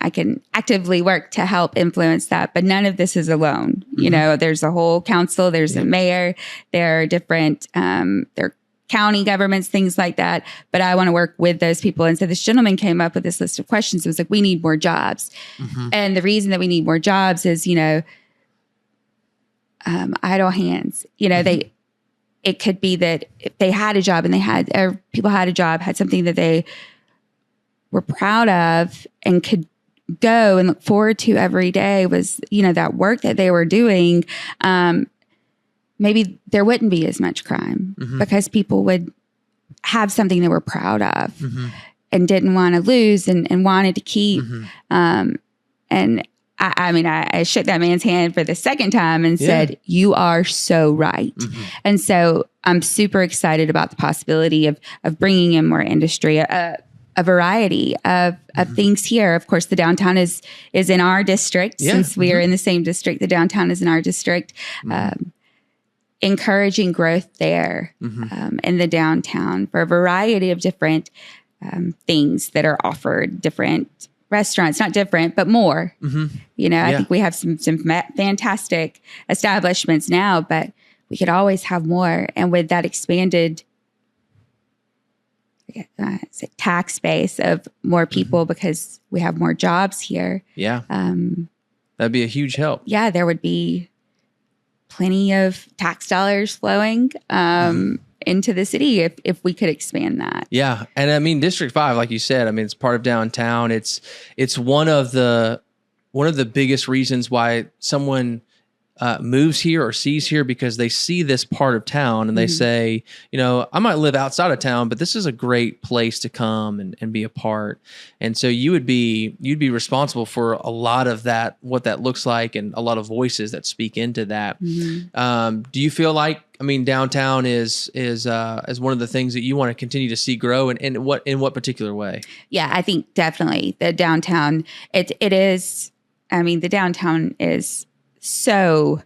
actively work to help influence that, but none of this is alone. There's a whole council, there's a mayor, there are different, there are county governments, things like that. But I want to work with those people. And so this gentleman came up with this list of questions. It was like, we need more jobs. And the reason that we need more jobs is, idle hands, it could be that if they had a job and people had a job, had something that they were proud of and could go and look forward to every day was, that work that they were doing, maybe there wouldn't be as much crime because people would have something they were proud of and didn't want to lose and wanted to keep. And I shook that man's hand for the second time and said, you are so right. And so I'm super excited about the possibility of bringing in more industry, a variety of things here. Of course, the downtown is in our district. Since we are in the same district, the downtown is in our district. Encouraging growth there in the downtown for a variety of different things that are offered, different restaurants, not different, but more. I think we have some fantastic establishments now, but we could always have more. And with that expanded tax base of more people because we have more jobs here. That'd be a huge help. There would be plenty of tax dollars flowing into the city if we could expand that. Yeah. And I mean, District 5, like you said, I mean, it's part of downtown. It's one of the biggest reasons why someone moves here or sees here because they see this part of town and they say, I might live outside of town, but this is a great place to come and be a part. And so you'd be responsible for a lot of that, what that looks like, and a lot of voices that speak into that. Do you feel like, downtown is one of the things that you want to continue to see grow, and in what particular way? Yeah, I think definitely the downtown. It is. The downtown is so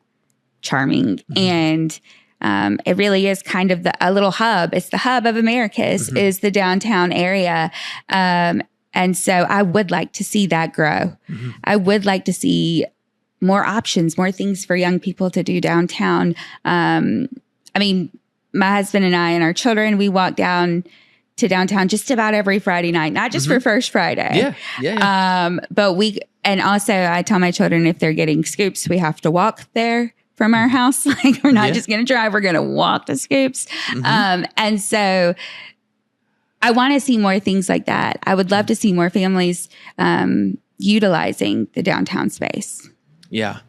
charming, and it really is kind of a little hub. It's the hub of Americus, is the downtown area. And so I would like to see that grow. I would like to see more options, more things for young people to do downtown. My husband and I and our children, we walk down to downtown just about every Friday night, not just for First Friday. Yeah. And also I tell my children, if they're getting scoops, we have to walk there from our house. Like, we're not just going to drive, we're going to walk the scoops. And so I want to see more things like that. I would love to see more families utilizing the downtown space. Yeah.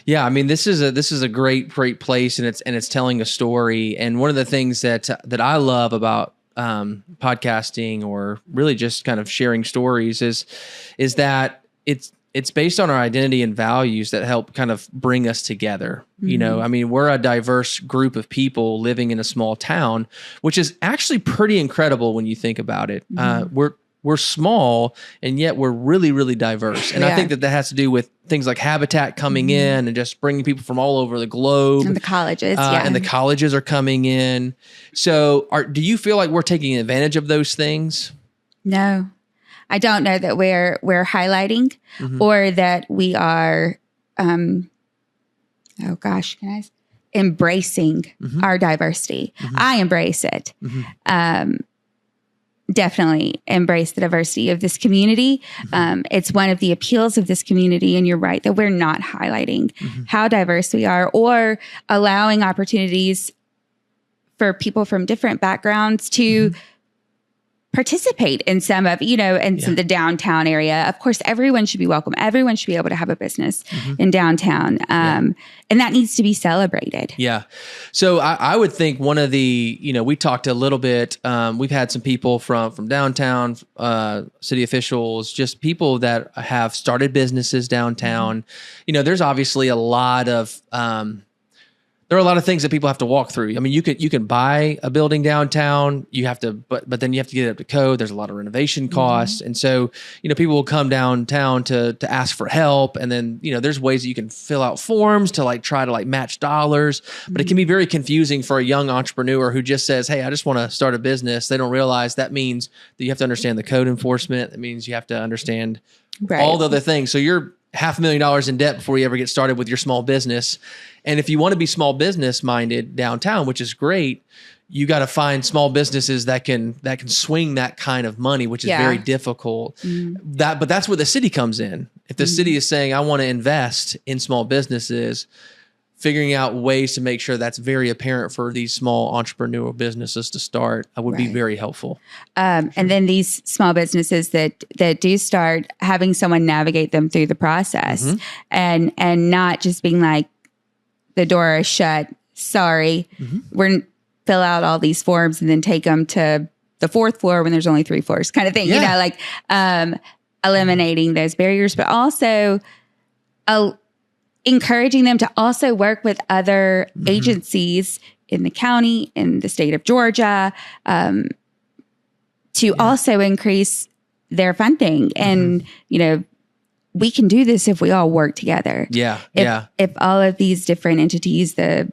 This is a great place, and it's telling a story. And one of the things that I love about podcasting, or really just kind of sharing stories, is that it's based on our identity and values that help kind of bring us together. We're a diverse group of people living in a small town, which is actually pretty incredible when you think about it. We're small, and yet we're really, really diverse. And I think that has to do with things like Habitat coming in and just bringing people from all over the globe. And the colleges, And the colleges are coming in. So do you feel like we're taking advantage of those things? No, I don't know that we're highlighting or that we are, embracing our diversity. I embrace it. Definitely embrace the diversity of this community. It's one of the appeals of this community, and you're right that we're not highlighting how diverse we are, or allowing opportunities for people from different backgrounds to participate in some of, some the downtown area. Of course, everyone should be welcome. Everyone should be able to have a business in downtown. And that needs to be celebrated. Yeah. So I would think one of the, we talked a little bit, we've had some people from downtown, city officials, just people that have started businesses downtown. There's obviously a lot of, there are a lot of things that people have to walk through. You can buy a building downtown. You have to, but then you have to get it up to code. There's a lot of renovation costs, and so people will come downtown to ask for help. And then there's ways that you can fill out forms to try to match dollars, but it can be very confusing for a young entrepreneur who just says, "Hey, I just want to start a business." They don't realize that means that you have to understand the code enforcement. That means you have to understand all the other things. So you're $500,000 in debt before you ever get started with your small business. And if you want to be small business minded downtown, which is great, you got to find small businesses that can swing that kind of money, which is very difficult. But that's where the city comes in. If the city is saying, I want to invest in small businesses, figuring out ways to make sure that's very apparent for these small entrepreneurial businesses to start would be very helpful. And then these small businesses that do start, having someone navigate them through the process, and not just being like, the door is shut, sorry, we're fill out all these forms and then take them to the fourth floor when there's only 3 floors, kind of thing. Eliminating those barriers, but also encouraging them to also work with other agencies in the county, in the state of Georgia, to also increase their funding. And, we can do this if we all work together. If all of these different entities, the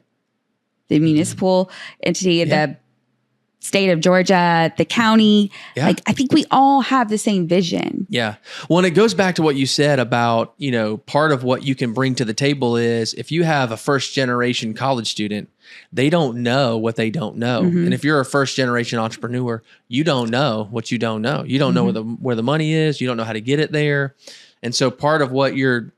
municipal entity, the state of Georgia, the county, I think we all have the same vision. Yeah. Well, and it goes back to what you said about, part of what you can bring to the table is if you have a first generation college student, they don't know what they don't know. And if you're a first generation entrepreneur, you don't know what you don't know. You don't know where the money is. You don't know how to get it there. And so part of what you're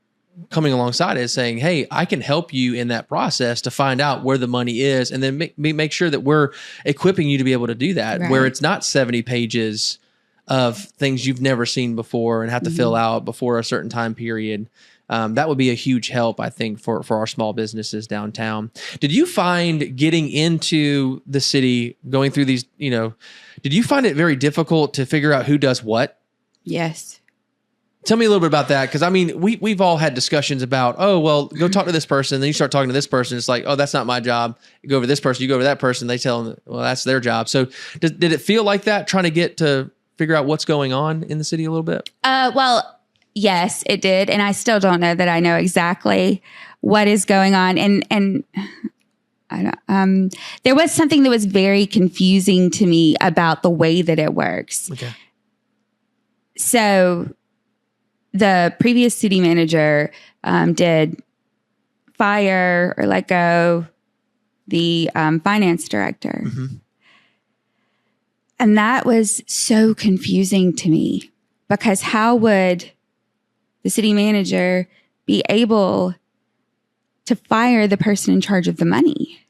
coming alongside is saying, hey, I can help you in that process to find out where the money is, and then make sure that we're equipping you to be able to do that, where it's not 70 pages of things you've never seen before and have to fill out before a certain time period. That would be a huge help, I think, for our small businesses downtown. Did you find getting into the city, going through these, did you find it very difficult to figure out who does what? Yes. Tell me a little bit about that. Because I mean, we've all had discussions about, oh, well, go talk to this person. Then you start talking to this person. It's like, oh, that's not my job. You go over this person, you go over that person. They tell them, well, that's their job. So did it feel like that, trying to get to figure out what's going on in the city a little bit? Well, yes, it did. And I still don't know that I know exactly what is going on. And I don't, there was something that was very confusing to me about the way that it works. Okay. So the previous city manager did fire or let go the finance director. Mm-hmm. And that was so confusing to me, because how would the city manager be able to fire the person in charge of the money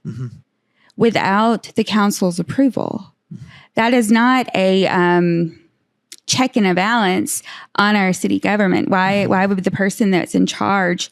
without the council's approval? That is not a check and a balance on our city government. Why would the person that's in charge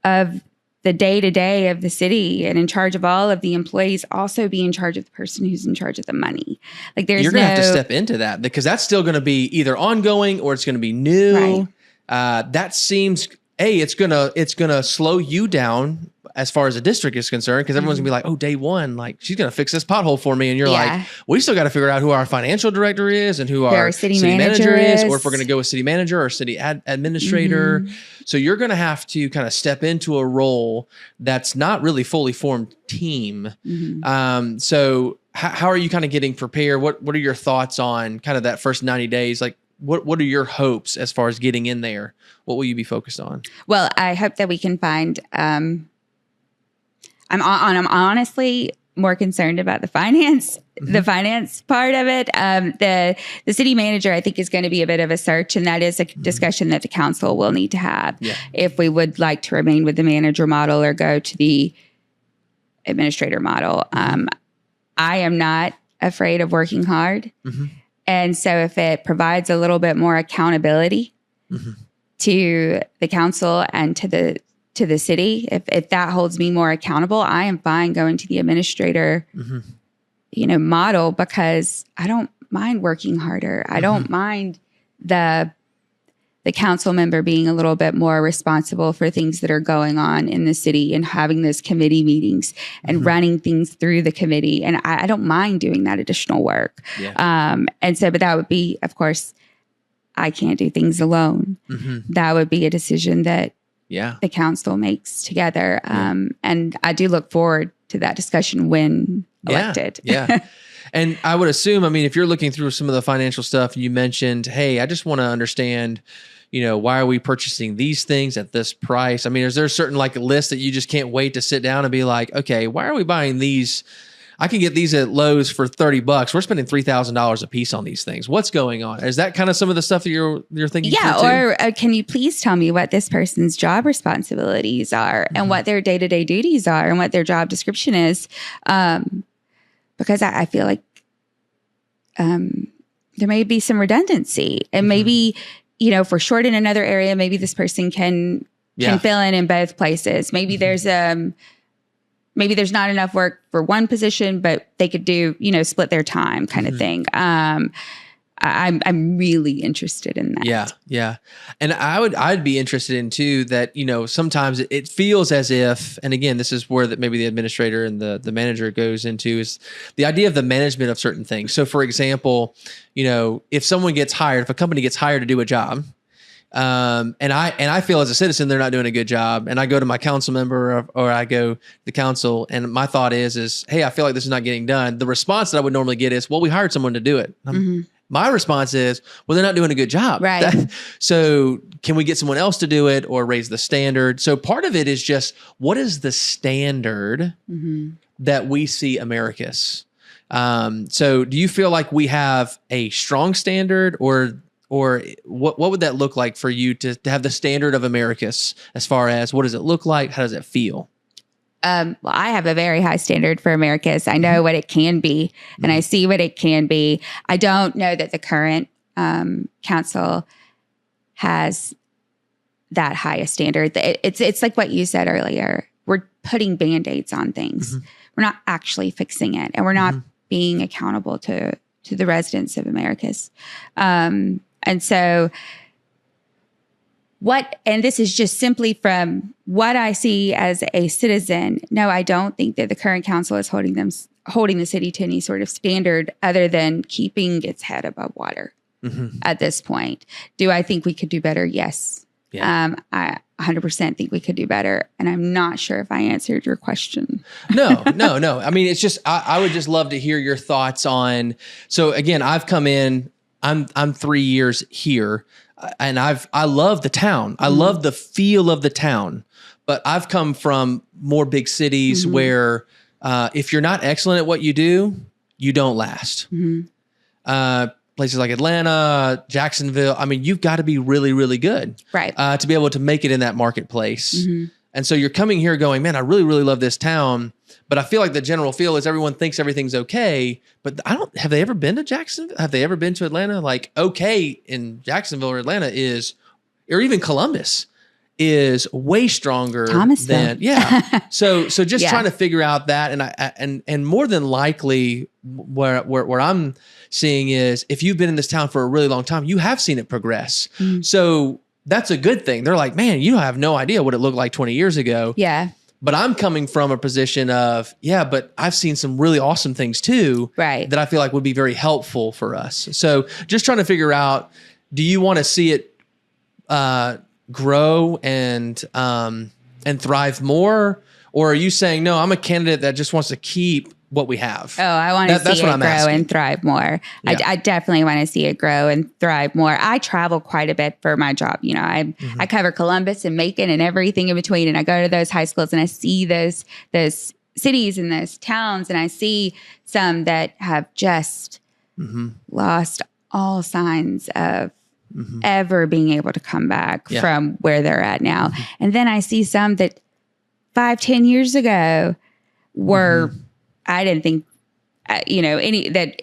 of the day-to-day of the city and in charge of all of the employees also be in charge of the person who's in charge of the money? Like, you're going to have to step into that, because that's still going to be either ongoing or it's going to be new. Right. That seems, it's going to slow you down as far as the district is concerned, because everyone's gonna be like, oh, day one, like, she's going to fix this pothole for me. And you're like, we still got to figure out who our financial director is and who our city manager is, or if we're going to go with city manager or city administrator. So you're going to have to kind of step into a role that's not really fully formed team. So how are you kind of getting prepared? What are your thoughts on kind of that first 90 days? Like, what are your hopes as far as getting in there? What will you be focused on? Well, I hope that we can find, I'm honestly more concerned about the finance part of it. The city manager, I think, is going to be a bit of a search, and that is a discussion that the council will need to have if we would like to remain with the manager model or go to the administrator model. I am not afraid of working hard. And so if it provides a little bit more accountability to the council and to the city, if that holds me more accountable, I am fine going to the administrator, model, because I don't mind working harder. I don't mind the council member being a little bit more responsible for things that are going on in the city and having those committee meetings and running things through the committee. And I don't mind doing that additional work. And so, but that would be, of course, I can't do things alone. That would be a decision that the council makes together. And I do look forward to that discussion when elected. And I would assume, I mean, if you're looking through some of the financial stuff, you mentioned, hey, I just want to understand, why are we purchasing these things at this price? I mean, is there a certain list that you just can't wait to sit down and be like, okay, why are we buying these? I can get these at Lowe's for $30. We're spending $3,000 a piece on these things. What's going on? Is that kind of some of the stuff that you're thinking? Or can you please tell me what this person's job responsibilities are and what their day-to-day duties are and what their job description is? Because I feel like there may be some redundancy, and maybe, if we're short in another area, maybe this person can fill in both places. Maybe there's not enough work for one position, but they could do, split their time kind of thing. I'm really interested in that. Yeah. And I'd be interested in too that, sometimes it feels as if, and again, this is where maybe the administrator and the manager goes into, is the idea of the management of certain things. So for example, if someone gets hired, if a company gets hired to do a job, and I feel as a citizen, they're not doing a good job, and I go to my council member or I go to the council, and my thought is, hey, I feel like this is not getting done. The response that I would normally get is, well, we hired someone to do it. My response is, well, they're not doing a good job. Right. So can we get someone else to do it or raise the standard? So part of it is just, what is the standard that we see Americus? So do you feel like we have a strong standard, or what would that look like for you to have the standard of Americus, as far as what does it look like? How does it feel? Well, I have a very high standard for Americus. I know what it can be, and I see what it can be. I don't know that the current council has that high a standard. It's like what you said earlier. We're putting Band-Aids on things. We're not actually fixing it, and we're not being accountable to the residents of Americus. And so and this is just simply from what I see as a citizen. No, I don't think that the current council is holding the city to any sort of standard other than keeping its head above water at this point. Do I think we could do better? Yes. Yeah. I 100% think we could do better. And I'm not sure if I answered your question. No. I mean, it's just, I would just love to hear your thoughts on, so again, I've come in, I'm 3 years here. And I love the town. I love the feel of the town, but I've come from more big cities where if you're not excellent at what you do, you don't last. Places like Atlanta, Jacksonville. I mean, you've got to be really, really good, right, to be able to make it in that marketplace. And so you're coming here going, man, I really, really love this town. But I feel like the general feel is everyone thinks everything's okay. But have they ever been to Jacksonville? Have they ever been to Atlanta? Like, okay in Jacksonville or Atlanta or even Columbus is way stronger than, So just trying to figure out that. And more than likely where I'm seeing is if you've been in this town for a really long time, you have seen it progress. So that's a good thing. They're like, man, you have no idea what it looked like 20 years ago. Yeah. But I'm coming from a position of, but I've seen some really awesome things too, right, that I feel like would be very helpful for us. So just trying to figure out, do you want to see it grow and thrive more? Or are you saying, no, I'm a candidate that just wants to keep what we have? Oh, I want to see it grow and thrive more. Yeah. I definitely want to see it grow and thrive more. I travel quite a bit for my job. You know, I cover Columbus and Macon and everything in between. And I go to those high schools and I see those cities and those towns. And I see some that have just lost all signs of ever being able to come back from where they're at now. And then I see some that 5-10 years ago were, I didn't think,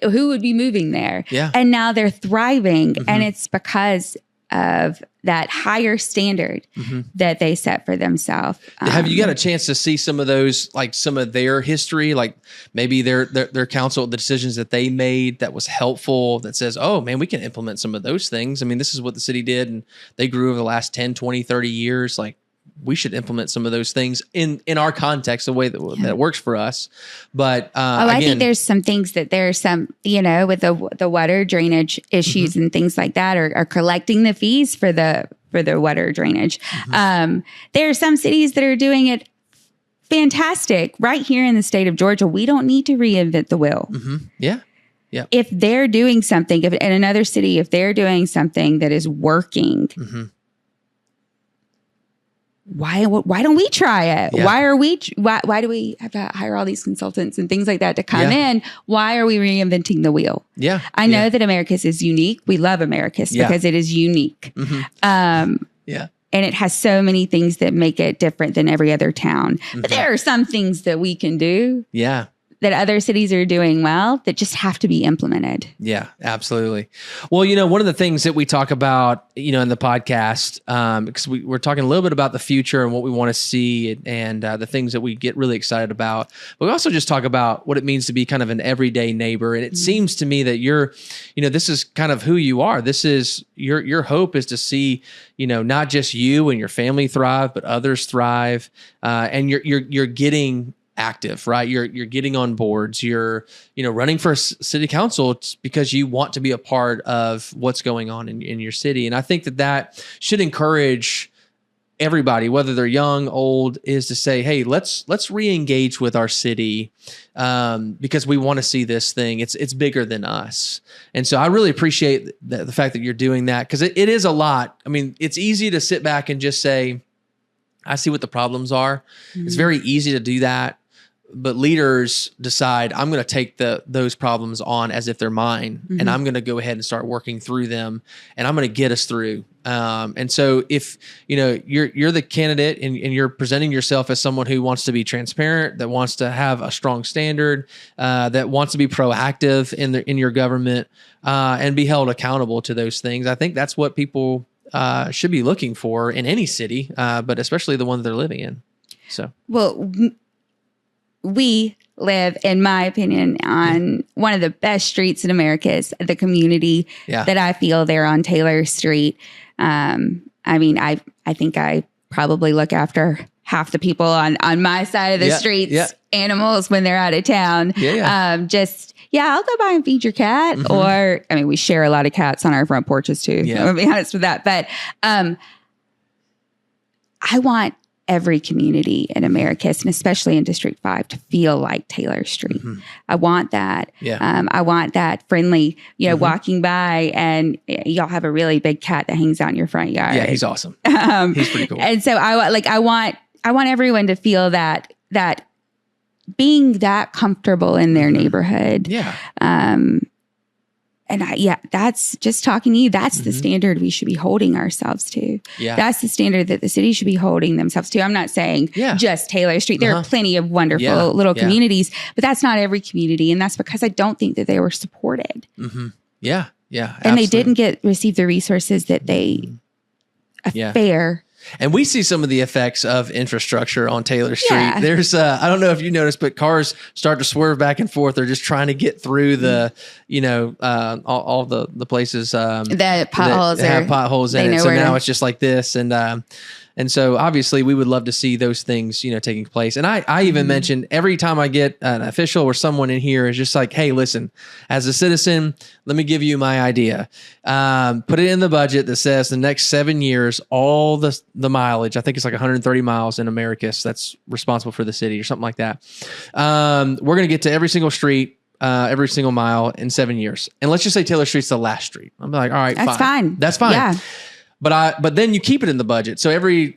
who would be moving there. Yeah. And now they're thriving. And it's because of that higher standard that they set for themselves. Have you got a chance to see some of those, like some of their history, like maybe their council, the decisions that they made that was helpful, that says, oh man, we can implement some of those things. I mean, this is what the city did and they grew over the last 10, 20, 30 years. Like, we should implement some of those things in our context, the way that works for us. But I think there's some things that there's some, with the water drainage issues and things like that, are collecting the fees for the water drainage. There are some cities that are doing it fantastic. Right here in the state of Georgia, we don't need to reinvent the wheel. Yeah. Yeah. If they're doing something, in another city, if they're doing something that is working, why don't we try it? Yeah. Why do we have to hire all these consultants and things like that to come in? Why are we reinventing the wheel? Yeah. I know that Americus is unique. We love Americus because it is unique. And it has so many things that make it different than every other town. But there are some things that we can do. Yeah. That other cities are doing well that just have to be implemented. Yeah, absolutely. Well, one of the things that we talk about, in the podcast, because we're talking a little bit about the future and what we want to see and the things that we get really excited about. But we also just talk about what it means to be kind of an everyday neighbor. And it seems to me that you're, this is kind of who you are. This is your hope is to see, not just you and your family thrive, but others thrive. And you're getting active, right? You're getting on boards. You're, running for city council. It's because you want to be a part of what's going on in your city. And I think that should encourage everybody, whether they're young, old, is to say, hey, let's re-engage with our city because we want to see this thing. It's bigger than us. And so I really appreciate the fact that you're doing that because it is a lot. I mean, it's easy to sit back and just say, I see what the problems are. It's very easy to do that. leaders decide I'm going to take those problems on as if they're mine, and I'm going to go ahead and start working through them, and I'm going to get us through. And so if you're the candidate and you're presenting yourself as someone who wants to be transparent, that wants to have a strong standard, that wants to be proactive in your government, and be held accountable to those things, I think that's what people should be looking for in any city, but especially the one that they're living in. So, well, we live, in my opinion, on one of the best streets in Americus, the community that I feel there on Taylor Street. I mean, I think I probably look after half the people on my side of the streets, animals when they're out of town. I'll go by and feed your cat. Or, I mean, we share a lot of cats on our front porches too. I'm gonna be honest with that. But I want every community in Americus, and especially in District 5, to feel like Taylor Street. I want that. I want that friendly, walking by, and y'all have a really big cat that hangs out in your front yard. Yeah, he's awesome. He's pretty cool. And so I want everyone to feel that being that comfortable in their neighborhood. And that's just talking to you. That's the standard we should be holding ourselves to. That's the standard that the city should be holding themselves to. I'm not saying just Taylor Street. There are plenty of wonderful little communities, but that's not every community. And that's because I don't think that they were supported. Yeah. And they didn't receive the resources that they fair. And we see some of the effects of infrastructure on Taylor Street. There's, I don't know if you noticed, but cars start to swerve back and forth. They're just trying to get through the, all the places that potholes that have potholes in it. So now it's just like this. And so obviously we would love to see those things, taking place. And I even mentioned every time I get an official or someone in here is just like, hey, listen, as a citizen, let me give you my idea. Put it in the budget that says the next 7 years, all the mileage, I think it's like 130 miles in Americus that's responsible for the city or something like that. We're going to get to every single street, every single mile in 7 years. And let's just say Taylor Street's the last street. I'm like, all right, that's fine. That's fine. Yeah. But then you keep it in the budget. So every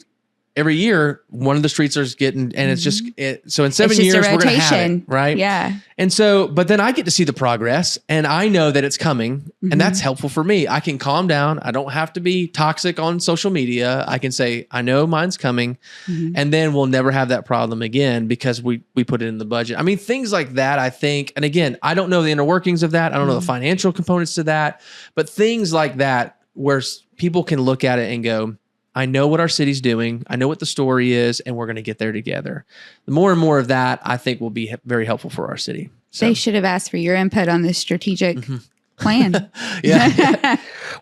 year, one of the streets are getting, and it's just, so in 7 years, we're going to have it, right? Yeah. And so, but then I get to see the progress, and I know that it's coming, and that's helpful for me. I can calm down. I don't have to be toxic on social media. I can say, I know mine's coming, and then we'll never have that problem again because we put it in the budget. I mean, things like that, I think, and again, I don't know the inner workings of that. I don't know the financial components to that, but things like that where people can look at it and go, I know what our city's doing. I know what the story is, and we're going to get there together. The more and more of that, I think, will be very helpful for our city. So. They should have asked for your input on this strategic plan.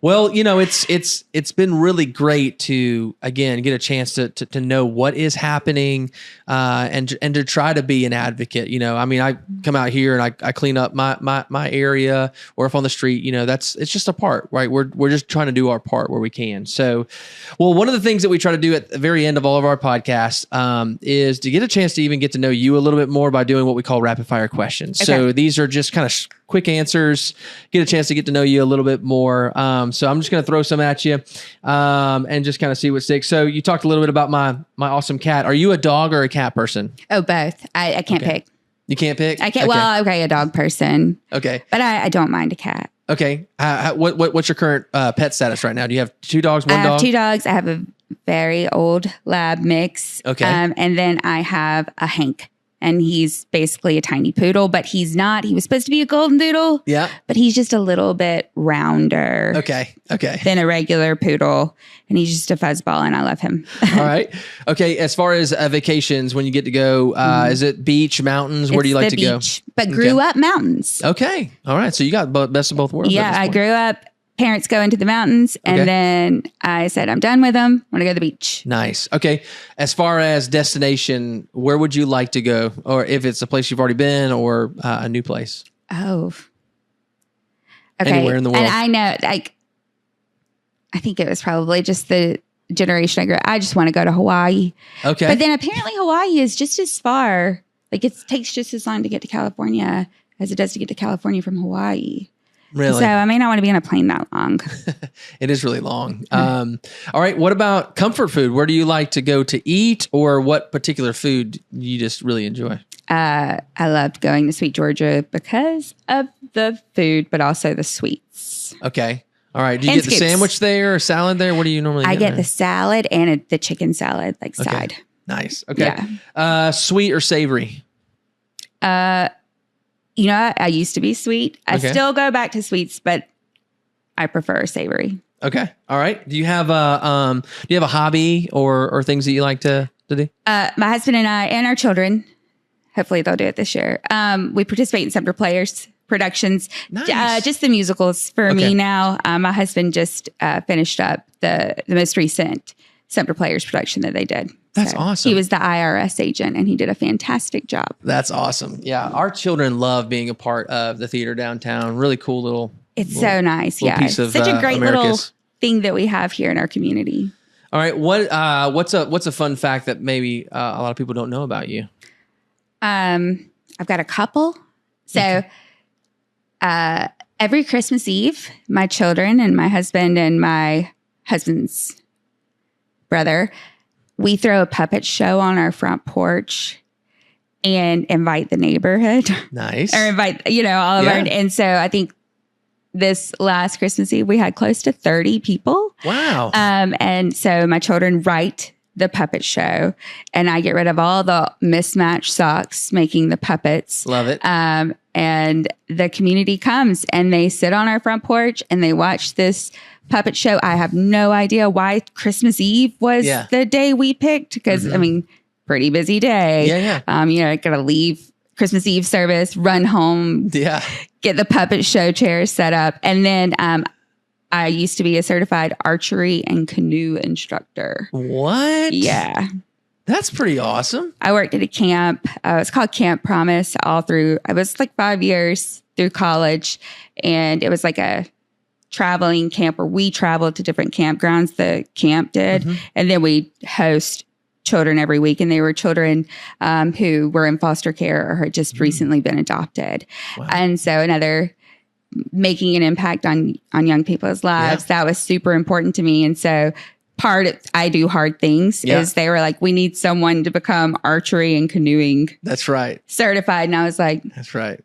Well, it's been really great to, again, get a chance to know what is happening, and to try to be an advocate. I mean, I come out here and I clean up my area, or if on the street, it's just a part, right? We're just trying to do our part where we can. So, well, one of the things that we try to do at the very end of all of our podcasts is to get a chance to even get to know you a little bit more by doing what we call rapid fire questions. Okay. So these are just kind of quick answers, get a chance to get to know you a little bit more. So I'm just going to throw some at you and just kind of see what sticks. So you talked a little bit about my awesome cat. Are you a dog or a cat person? Oh, both. I can't pick. You can't pick? I can't. Okay. A dog person. Okay. But I don't mind a cat. Okay. What's your current pet status right now? Do you have 2 dogs, one dog? I have 2 dogs. I have a very old lab mix. Okay. And then I have a Hank. And he's basically a tiny poodle, but he's not. He was supposed to be a golden doodle. Yeah. But he's just a little bit rounder. Okay. Than a regular poodle. And he's just a fuzzball, and I love him. All right. Okay. As far as vacations, when you get to go, is it beach, mountains? Where do you like to go? But grew up mountains. Okay. All right. So you got best of both worlds. Yeah. I grew up. Parents go into the mountains, and then I said, I'm done with them. I want to go to the beach. Nice. Okay. As far as destination, where would you like to go? Or if it's a place you've already been, or a new place? Oh. Okay. Anywhere in the world. And I know, I think it was probably just the generation I grew up. I just want to go to Hawaii. Okay. But then apparently Hawaii is just as far. It takes just as long to get to California as it does to get to California from Hawaii. Really? So I may not want to be on a plane that long. It is really long. All right. What about comfort food? Where do you like to go to eat, or what particular food you just really enjoy? I loved going to Sweet Georgia because of the food, but also the sweets. Okay. All right. Do you get the sandwich there or salad there? What do you normally get? I get the salad and the chicken salad, side. Nice. Okay. Yeah. Sweet or savory? I used to be sweet. I still go back to sweets, but I prefer savory. Okay. All right. Do you have a hobby or things that you like to do? My husband and I and our children, hopefully they'll do it this year. We participate in Summer Players productions. Nice. Just the musicals for me now. My husband just finished up the most recent Summer Players production that they did. That's awesome. He was the IRS agent and he did a fantastic job. That's awesome. Yeah. Our children love being a part of the theater downtown. Really cool little. It's so nice. Yeah. It's such a great little thing that we have here in our community. All right. What's a fun fact that maybe a lot of people don't know about you? I've got a couple. So every Christmas Eve, my children and my husband and my husband's brother, we throw a puppet show on our front porch and invite the neighborhood. Nice. Or invite, all of our. And so I think this last Christmas Eve, we had close to 30 people. Wow. And so my children write the puppet show and I get rid of all the mismatched socks making the puppets. Love it. And the community comes and they sit on our front porch and they watch this puppet show. I have no idea why Christmas Eve was the day we picked because, pretty busy day. Yeah. Got to leave Christmas Eve service, run home, get the puppet show chairs set up. And then I used to be a certified archery and canoe instructor. What? Yeah. That's pretty awesome. I worked at a camp. It's called Camp Promise I was 5 years through college. And it was like a traveling camp where we traveled to different campgrounds the camp did. Mm-hmm. And then we host children every week. And they were children who were in foster care or had just recently been adopted. Wow. And so making an impact on young people's lives, that was super important to me. And so I do hard things is they were like, we need someone to become archery and canoeing. That's right. Certified. And I was like, that's right.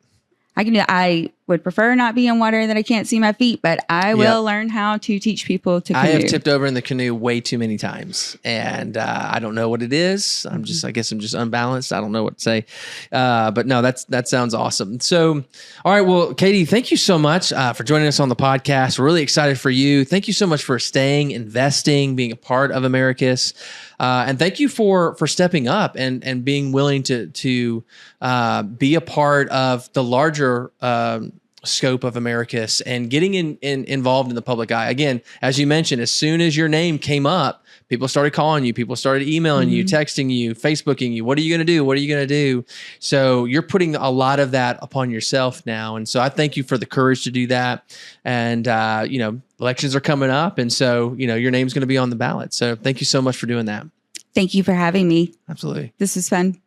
I would prefer not be in water that I can't see my feet, but I will learn how to teach people to canoe. I have tipped over in the canoe way too many times, and I don't know what it is. I guess I'm just unbalanced. I don't know what to say. But no, that sounds awesome. So, all right. Well, Katie, thank you so much for joining us on the podcast. We're really excited for you. Thank you so much for staying, investing, being a part of Americus. And thank you for stepping up and being willing to be a part of the larger scope of Americus and getting involved in the public eye. Again, as you mentioned, as soon as your name came up, people started calling you, people started emailing you, texting you, Facebooking you. What are you going to do? What are you going to do? So you're putting a lot of that upon yourself now. And so I thank you for the courage to do that. And, elections are coming up. And so, your name's going to be on the ballot. So thank you so much for doing that. Thank you for having me. Absolutely. This was fun.